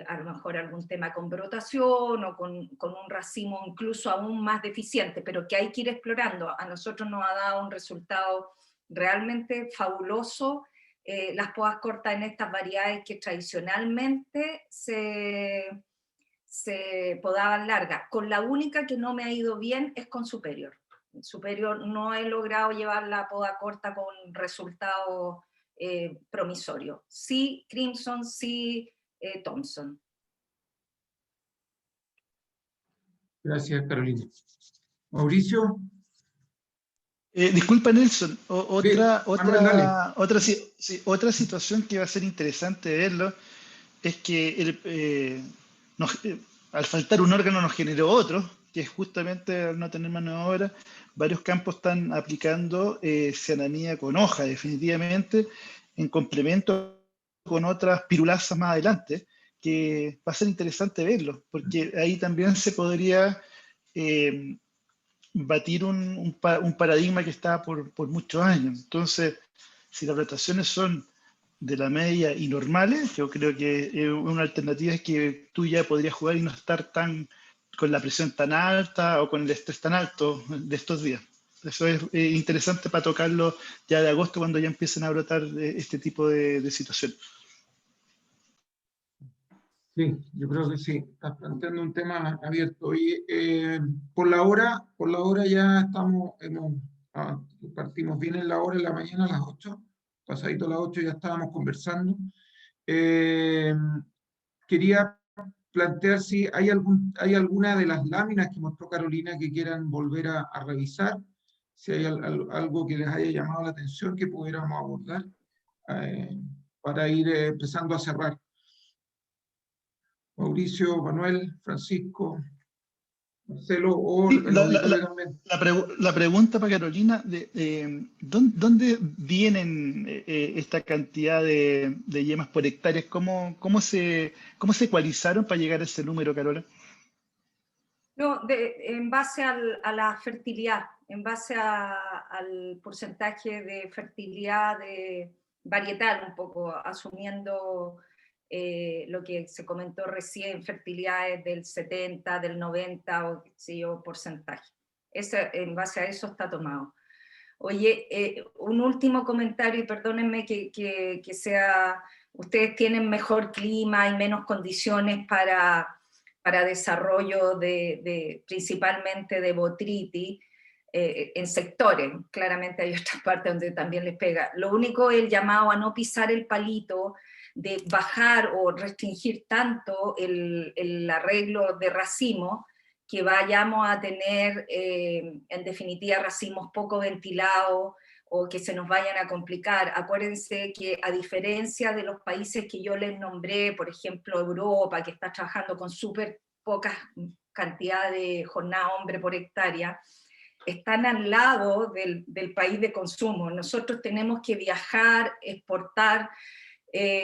a lo mejor algún tema con brotación o con un racimo incluso aún más deficiente, pero que hay que ir explorando. A nosotros nos ha dado un resultado realmente fabuloso las podas cortas en estas variedades que tradicionalmente se podaban largas. Con la única que no me ha ido bien es con Superior. Superior no he logrado llevar la poda corta con resultados promisorios. Sí Crimson, sí Thompson. Gracias, Carolina. Mauricio. Disculpa, Nelson, Manuel, dale. otra situación que va a ser interesante verlo es que al faltar un órgano nos generó otro, que es justamente al no tener mano de obra, varios campos están aplicando cianamida con hoja, definitivamente, en complemento con otras pirulasas más adelante, que va a ser interesante verlo, porque ahí también se podría batir un paradigma que está por muchos años. Entonces, si las rotaciones son de la media y normales, yo creo que una alternativa es que tú ya podrías jugar y no estar con la presión tan alta o con el estrés tan alto de estos días. Eso es interesante para tocarlo ya de agosto, cuando ya empiecen a brotar este tipo de situaciones. Sí, yo creo que sí, estás planteando un tema abierto. Y por la hora ya partimos bien en la hora, en la mañana a las 8, pasadito a las 8 ya estábamos conversando. Quería plantear si hay alguna de las láminas que mostró Carolina que quieran volver a revisar, si hay algo que les haya llamado la atención que pudiéramos abordar para ir empezando a cerrar. Mauricio, Manuel, Francisco, Marcelo o Sí, el auditorio también. la pregunta para Carolina, ¿dónde vienen esta cantidad de yemas por hectárea? ¿Cómo se ecualizaron para llegar a ese número, Carola? No, en base a la fertilidad, en base al porcentaje de fertilidad varietal, un poco asumiendo lo que se comentó recién, fertilidades del 70, del 90 o qué sé yo, porcentaje. En base a eso está tomado. Oye, un último comentario, y perdónenme que sea, ustedes tienen mejor clima y menos condiciones para desarrollo principalmente de botrytis en sectores. Claramente hay otras partes donde también les pega. Lo único es el llamado a no pisar el palito, de bajar o restringir tanto el arreglo de racimo, que vayamos a tener en definitiva racimos poco ventilados o que se nos vayan a complicar. Acuérdense que a diferencia de los países que yo les nombré, por ejemplo Europa, que está trabajando con súper poca cantidad de jornada hombre por hectárea, están al lado del país de consumo. Nosotros tenemos que viajar, exportar.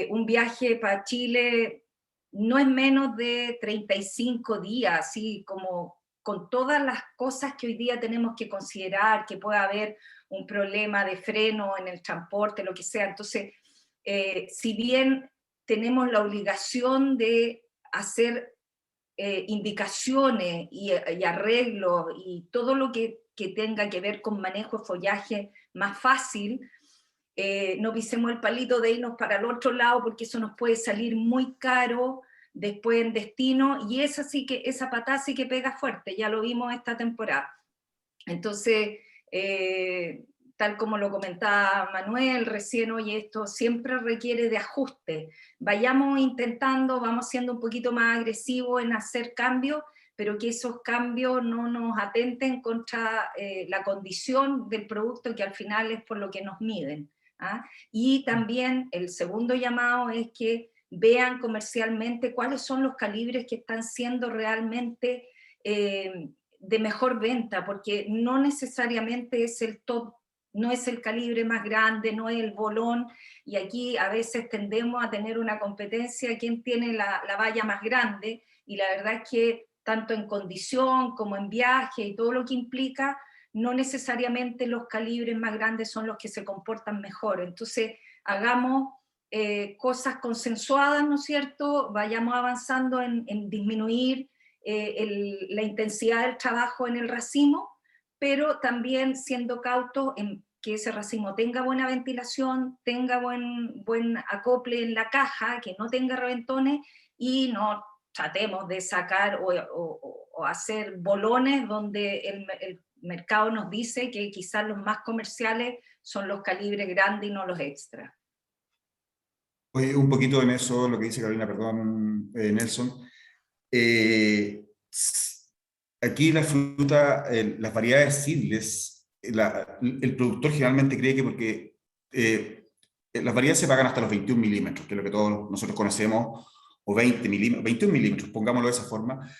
Un viaje para Chile no es menos de 35 días, así como con todas las cosas que hoy día tenemos que considerar, que pueda haber un problema de freno en el transporte, lo que sea. Entonces, si bien tenemos la obligación de hacer indicaciones y arreglos y todo lo que tenga que ver con manejo de follaje más fácil, no pisemos el palito de irnos para el otro lado, porque eso nos puede salir muy caro después en destino, y esa patada sí que pega fuerte, ya lo vimos esta temporada. Entonces, tal como lo comentaba Manuel recién, oye, esto siempre requiere de ajuste. Vayamos intentando, vamos siendo un poquito más agresivos en hacer cambios, pero que esos cambios no nos atenten contra la condición del producto, que al final es por lo que nos miden. ¿Ah? Y también el segundo llamado es que vean comercialmente cuáles son los calibres que están siendo realmente de mejor venta, porque no necesariamente es el top, no es el calibre más grande, no es el bolón, y aquí a veces tendemos a tener una competencia, quién tiene la valla más grande, y la verdad es que tanto en condición como en viaje y todo lo que implica, no necesariamente los calibres más grandes son los que se comportan mejor. Entonces, hagamos cosas consensuadas, ¿no es cierto? Vayamos avanzando en disminuir la intensidad del trabajo en el racimo, pero también siendo cautos en que ese racimo tenga buena ventilación, tenga buen acople en la caja, que no tenga reventones, y no tratemos de sacar o hacer bolones donde el mercado nos dice que quizás los más comerciales son los calibres grandes y no los extras. Oye, un poquito en eso, lo que dice Carolina, perdón, Nelson. Aquí la fruta, las variedades seedless, el productor generalmente cree que porque las variedades se pagan hasta los 21 milímetros, que es lo que todos nosotros conocemos, o 20 milímetros, 21 milímetros, pongámoslo de esa forma,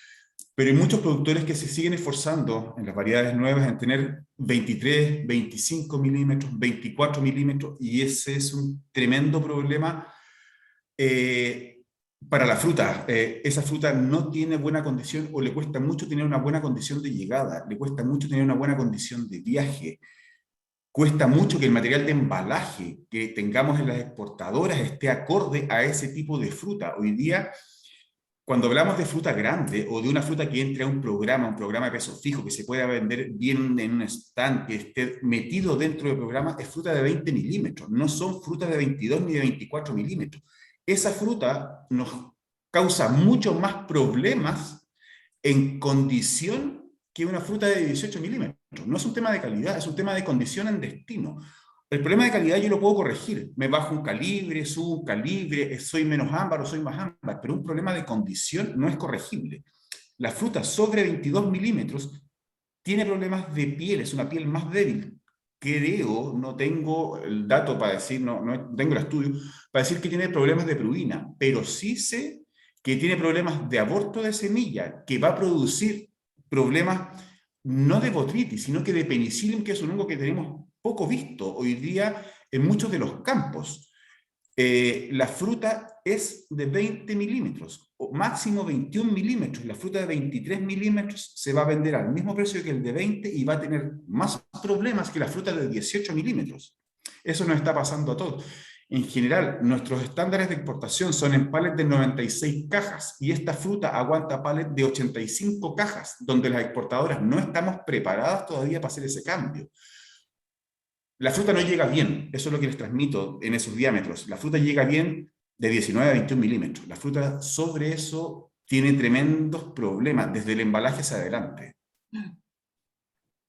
pero hay muchos productores que se siguen esforzando en las variedades nuevas en tener 23, 25 milímetros, 24 milímetros, y ese es un tremendo problema para la fruta. Esa fruta no tiene buena condición, o le cuesta mucho tener una buena condición de llegada, le cuesta mucho tener una buena condición de viaje, cuesta mucho que el material de embalaje que tengamos en las exportadoras esté acorde a ese tipo de fruta. Hoy día, cuando hablamos de fruta grande o de una fruta que entre a un programa de peso fijo, que se pueda vender bien en un stand, que esté metido dentro del programa, es fruta de 20 milímetros, no son frutas de 22 ni de 24 milímetros. Esa fruta nos causa mucho más problemas en condición que una fruta de 18 milímetros. No es un tema de calidad, es un tema de condición en destino. El problema de calidad yo lo puedo corregir. Me bajo un calibre, subo un calibre, soy menos ámbar o soy más ámbar, pero un problema de condición no es corregible. La fruta sobre 22 milímetros tiene problemas de piel, es una piel más débil. Creo, no tengo el dato para decir, no tengo el estudio, para decir que tiene problemas de prurina, pero sí sé que tiene problemas de aborto de semilla, que va a producir problemas no de botritis, sino que de penicillium, que es un hongo que tenemos poco visto hoy día en muchos de los campos. La fruta es de 20 milímetros, o máximo 21 milímetros. La fruta de 23 milímetros se va a vender al mismo precio que el de 20 y va a tener más problemas que la fruta de 18 milímetros. Eso nos está pasando a todos. En general, nuestros estándares de exportación son en pallet de 96 cajas y esta fruta aguanta pallet de 85 cajas, donde las exportadoras no estamos preparadas todavía para hacer ese cambio. La fruta no llega bien, eso es lo que les transmito en esos diámetros. La fruta llega bien de 19 a 21 milímetros. La fruta sobre eso tiene tremendos problemas, desde el embalaje hacia adelante.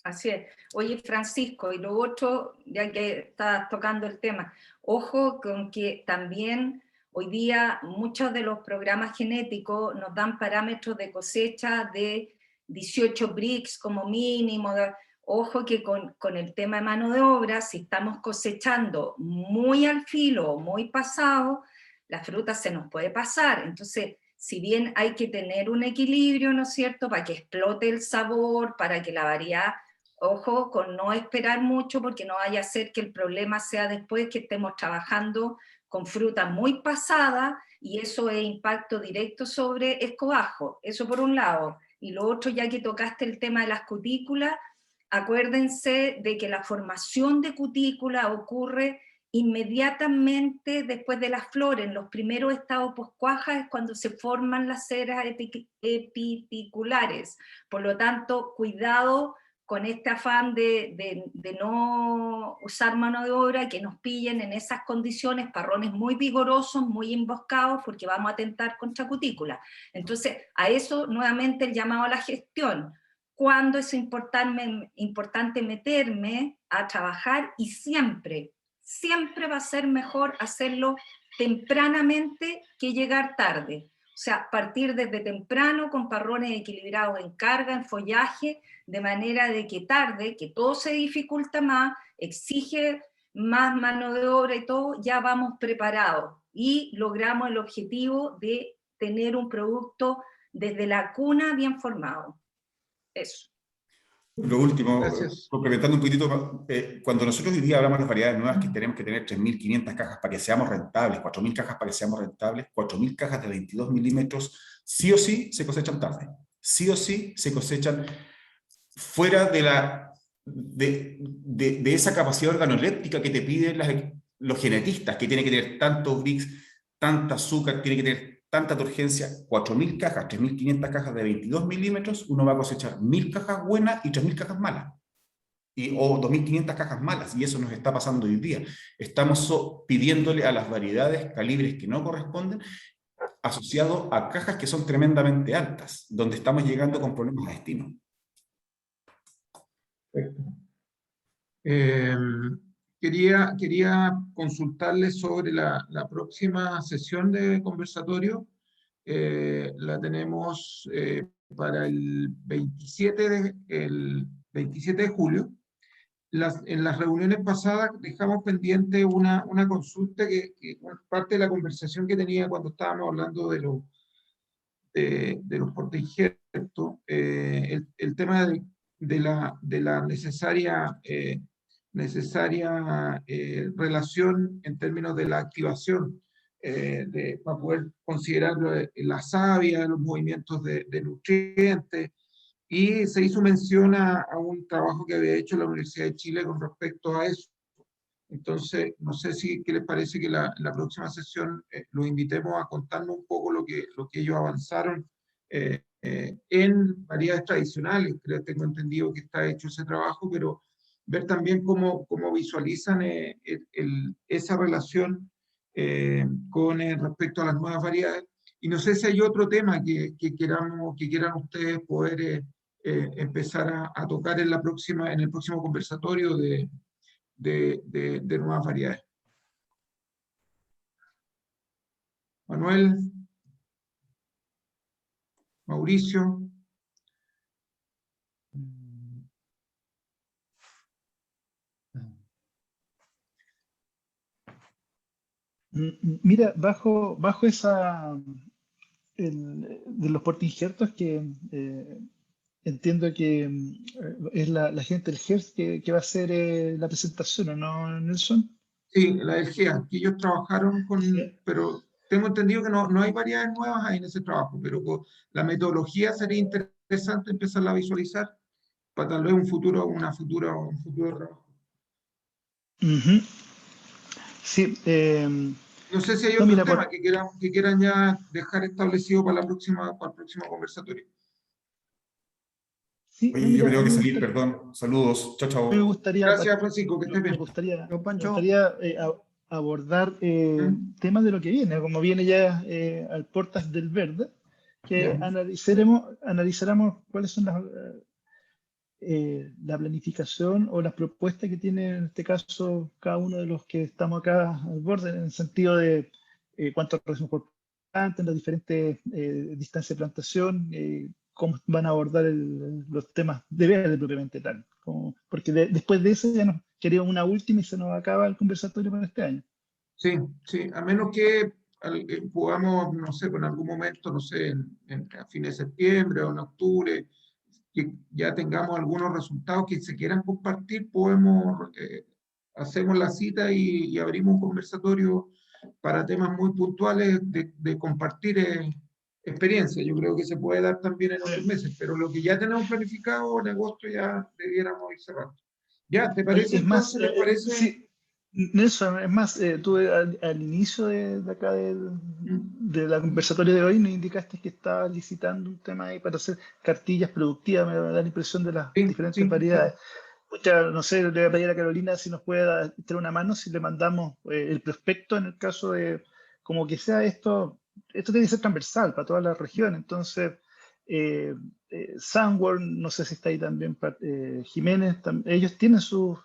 Así es. Oye, Francisco, y lo otro, ya que estás tocando el tema, ojo con que también hoy día muchos de los programas genéticos nos dan parámetros de cosecha de 18 bricks como mínimo. Ojo que con el tema de mano de obra, si estamos cosechando muy al filo, muy pasado, la fruta se nos puede pasar. Entonces, si bien hay que tener un equilibrio, ¿no es cierto?, para que explote el sabor, para que la variedad, ojo con no esperar mucho, porque no vaya a ser que el problema sea después que estemos trabajando con fruta muy pasada, y eso es impacto directo sobre escobajo. Eso por un lado. Y lo otro, ya que tocaste el tema de las cutículas, acuérdense de que la formación de cutícula ocurre inmediatamente después de las flores. En los primeros estados poscuaja es cuando se forman las ceras epiticulares. Por lo tanto, cuidado con este afán de no usar mano de obra, que nos pillen en esas condiciones, parrones muy vigorosos, muy emboscados, porque vamos a atentar contra cutícula. Entonces, a eso nuevamente el llamado a la gestión. Cuando es importante meterme a trabajar, y siempre va a ser mejor hacerlo tempranamente que llegar tarde. O sea, partir desde temprano con parrones equilibrados en carga, en follaje, de manera de que tarde, que todo se dificulta más, exige más mano de obra y todo, ya vamos preparados y logramos el objetivo de tener un producto desde la cuna bien formado. Eso. Lo último, Gracias. complementando un poquitito, cuando nosotros hoy día hablamos de las variedades nuevas, que tenemos que tener 3.500 cajas para que seamos rentables, 4.000 cajas para que seamos rentables, 4.000 cajas de 22 milímetros, sí o sí se cosechan tarde, sí o sí se cosechan fuera de esa capacidad organoléptica que te piden los genetistas, que tiene que tener tantos bricks, tanta azúcar, tiene que tener tanta turgencia. 4.000 cajas, 3.500 cajas de 22 milímetros, uno va a cosechar 1.000 cajas buenas y 3.000 cajas malas. o 2.500 cajas malas, y eso nos está pasando hoy día. Estamos pidiéndole a las variedades calibres que no corresponden, asociado a cajas que son tremendamente altas, donde estamos llegando con problemas de destino. Perfecto. Quería consultarles sobre la próxima sesión de conversatorio. La tenemos para el 27 de julio. En las reuniones pasadas dejamos pendiente una consulta que parte de la conversación que tenía cuando estábamos hablando de los portainjertos, el tema de la necesaria relación en términos de la activación, para poder considerar la savia, los movimientos de nutrientes, y se hizo mención a un trabajo que había hecho la Universidad de Chile con respecto a eso. Entonces, no sé qué les parece que la próxima sesión los invitemos a contarnos un poco lo que ellos avanzaron en variedades tradicionales. Tengo entendido que está hecho ese trabajo, pero ver también cómo quizás esa relación con respecto a las nuevas variedades. Y no sé si hay otro tema que quieran ustedes poder empezar a tocar en el próximo conversatorio de nuevas variedades. Manuel, Mauricio. Mira, bajo esa de los portainjertos que entiendo que es la gente del GERS que va a hacer la presentación, ¿o no, Nelson? Sí, la del GEA, que ellos trabajaron con, Sí. pero tengo entendido que no hay variedades nuevas ahí en ese trabajo, pero con la metodología sería interesante empezarla a visualizar para tal vez un futuro trabajo. Uh-huh. Sí. No sé si hay No, otros mira, temas que quieran ya dejar establecido para el próximo conversatorio. Sí, Oye, no, yo mira, me a tengo mí que me salir, gustaría, perdón. Saludos. Chao, me chao. gustaría, Gracias, Francisco, que estés me bien. gustaría, Yo, me Pancho. gustaría abordar temas de lo que viene, como viene ya al Portas del Verde, que Ya. analizaremos cuáles son la planificación o las propuestas que tiene en este caso cada uno de los que estamos acá al borde, en el sentido de cuántos racimos por planta, en las diferentes distancias de plantación, cómo van a abordar los temas de verde propiamente tal. Porque después de eso ya nos quería una última y se nos acaba el conversatorio para este año. Sí, sí, a menos que podamos, no sé, en algún momento, no sé, a fines de septiembre o en octubre, que ya tengamos algunos resultados que se quieran compartir, hacemos la cita y abrimos un conversatorio para temas muy puntuales de compartir experiencia. Yo creo que se puede dar también en otros meses, pero lo que ya tenemos planificado en agosto ya debiéramos ir cerrando. ¿Ya? ¿Te parece Es más, entonces? ¿Les parece? sí, Nelson, es más, tú al inicio de acá de la conversatoria de hoy nos indicaste que estabas licitando un tema ahí para hacer cartillas productivas, me da la impresión de las Sí, diferentes sí, variedades. Pucha, no sé, le voy a pedir a Carolina si nos puede echar una mano, si le mandamos el prospecto en el caso de, como que sea esto tiene que ser transversal para toda la región, entonces Sandworm, no sé si está ahí también Jiménez, ellos tienen sus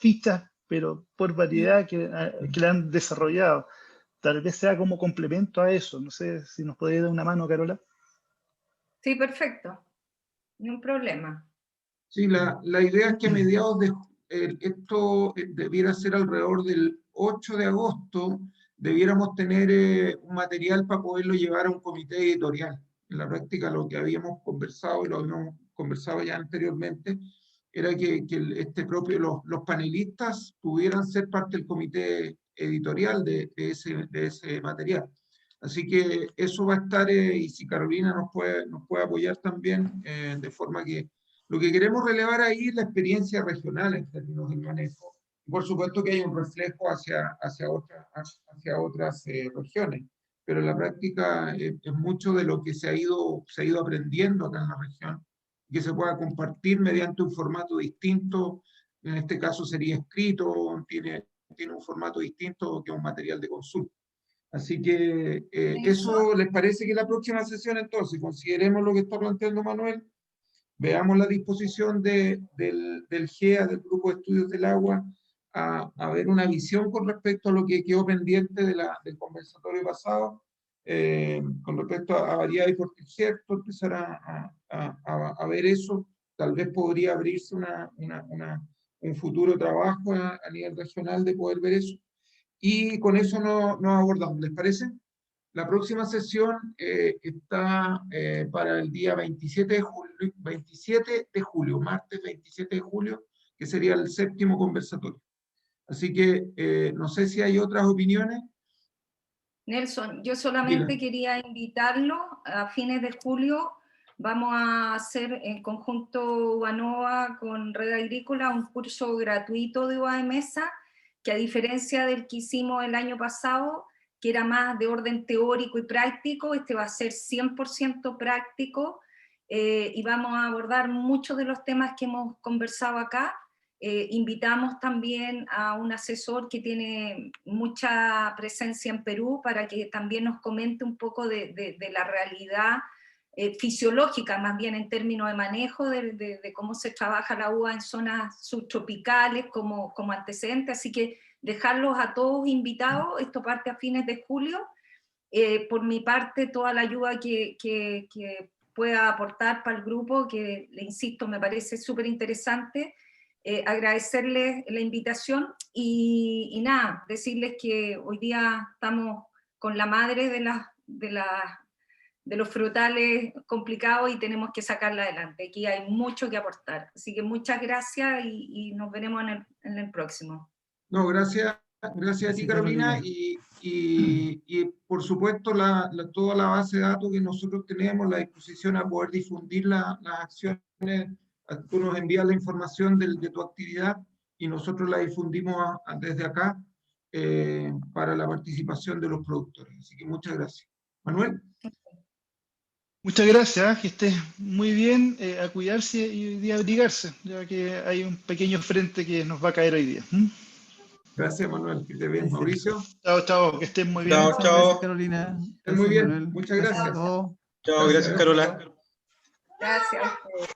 fichas, pero por variedad que le han desarrollado. Tal vez sea como complemento a eso. No sé si nos podría dar una mano, Carola. Sí, perfecto. No hay problema. Sí, la idea es que a mediados esto debiera ser alrededor del 8 de agosto, debiéramos tener un material para poderlo llevar a un comité editorial. En la práctica lo que habíamos conversado, y lo habíamos conversado ya anteriormente, era que los panelistas pudieran ser parte del comité editorial de ese material. Así que eso va a estar, y si Carolina nos puede apoyar también, de forma que lo que queremos relevar ahí es la experiencia regional en términos de manejo. Por supuesto que hay un reflejo hacia otras regiones, pero en la práctica es mucho de lo que se ha ido aprendiendo acá en la región, que se pueda compartir mediante un formato distinto en este caso sería escrito, tiene un formato distinto que un material de consulta. Así que eso, ¿les parece que la próxima sesión entonces consideremos lo que está planteando Manuel? Veamos la disposición del GEA, del Grupo de Estudios del Agua, a ver una visión con respecto a lo que quedó pendiente del conversatorio pasado, con respecto a variedad y portigerto, empezar a ver eso. Tal vez podría abrirse un futuro trabajo a nivel regional de poder ver eso. Y con eso nos abordamos, ¿les parece? La próxima sesión está para el día 27 de julio, martes 27 de julio, que sería el 7º conversatorio. Así que no sé si hay otras opiniones. Nelson, yo solamente quería invitarlo a fines de julio. Vamos a hacer en conjunto UANOVA con Red Agrícola un curso gratuito de uva de mesa, que a diferencia del que hicimos el año pasado, que era más de orden teórico y práctico, este va a ser 100% práctico, y vamos a abordar muchos de los temas que hemos conversado acá. Invitamos también a un asesor que tiene mucha presencia en Perú para que también nos comente un poco de la realidad fisiológica, más bien en términos de manejo, de cómo se trabaja la uva en zonas subtropicales como antecedente. Así que dejarlos a todos invitados. Esto parte a fines de julio. Por mi parte, toda la ayuda que pueda aportar para el grupo, que le insisto, me parece súper interesante. Agradecerles la invitación y nada, decirles que hoy día estamos con la madre de los frutales complicados y tenemos que sacarla adelante. Aquí hay mucho que aportar. Así que muchas gracias y nos veremos en el próximo. No, gracias a ti, Carolina, y por supuesto toda la base de datos que nosotros tenemos, la disposición a poder difundir las acciones. Tú nos envías la información de tu actividad y nosotros la difundimos desde acá para la participación de los productores. Así que muchas gracias. Manuel. Muchas gracias, que estés muy bien, a cuidarse y hoy día abrigarse, ya que hay un pequeño frente que nos va a caer hoy día. Gracias, Manuel, que esté bien. Mauricio. Chao, chao, que estén muy bien. Chao, gracias, Carolina. Muy bien, Manuel. muchas gracias. A todos. Chao, gracias, Carola. Gracias a ustedes.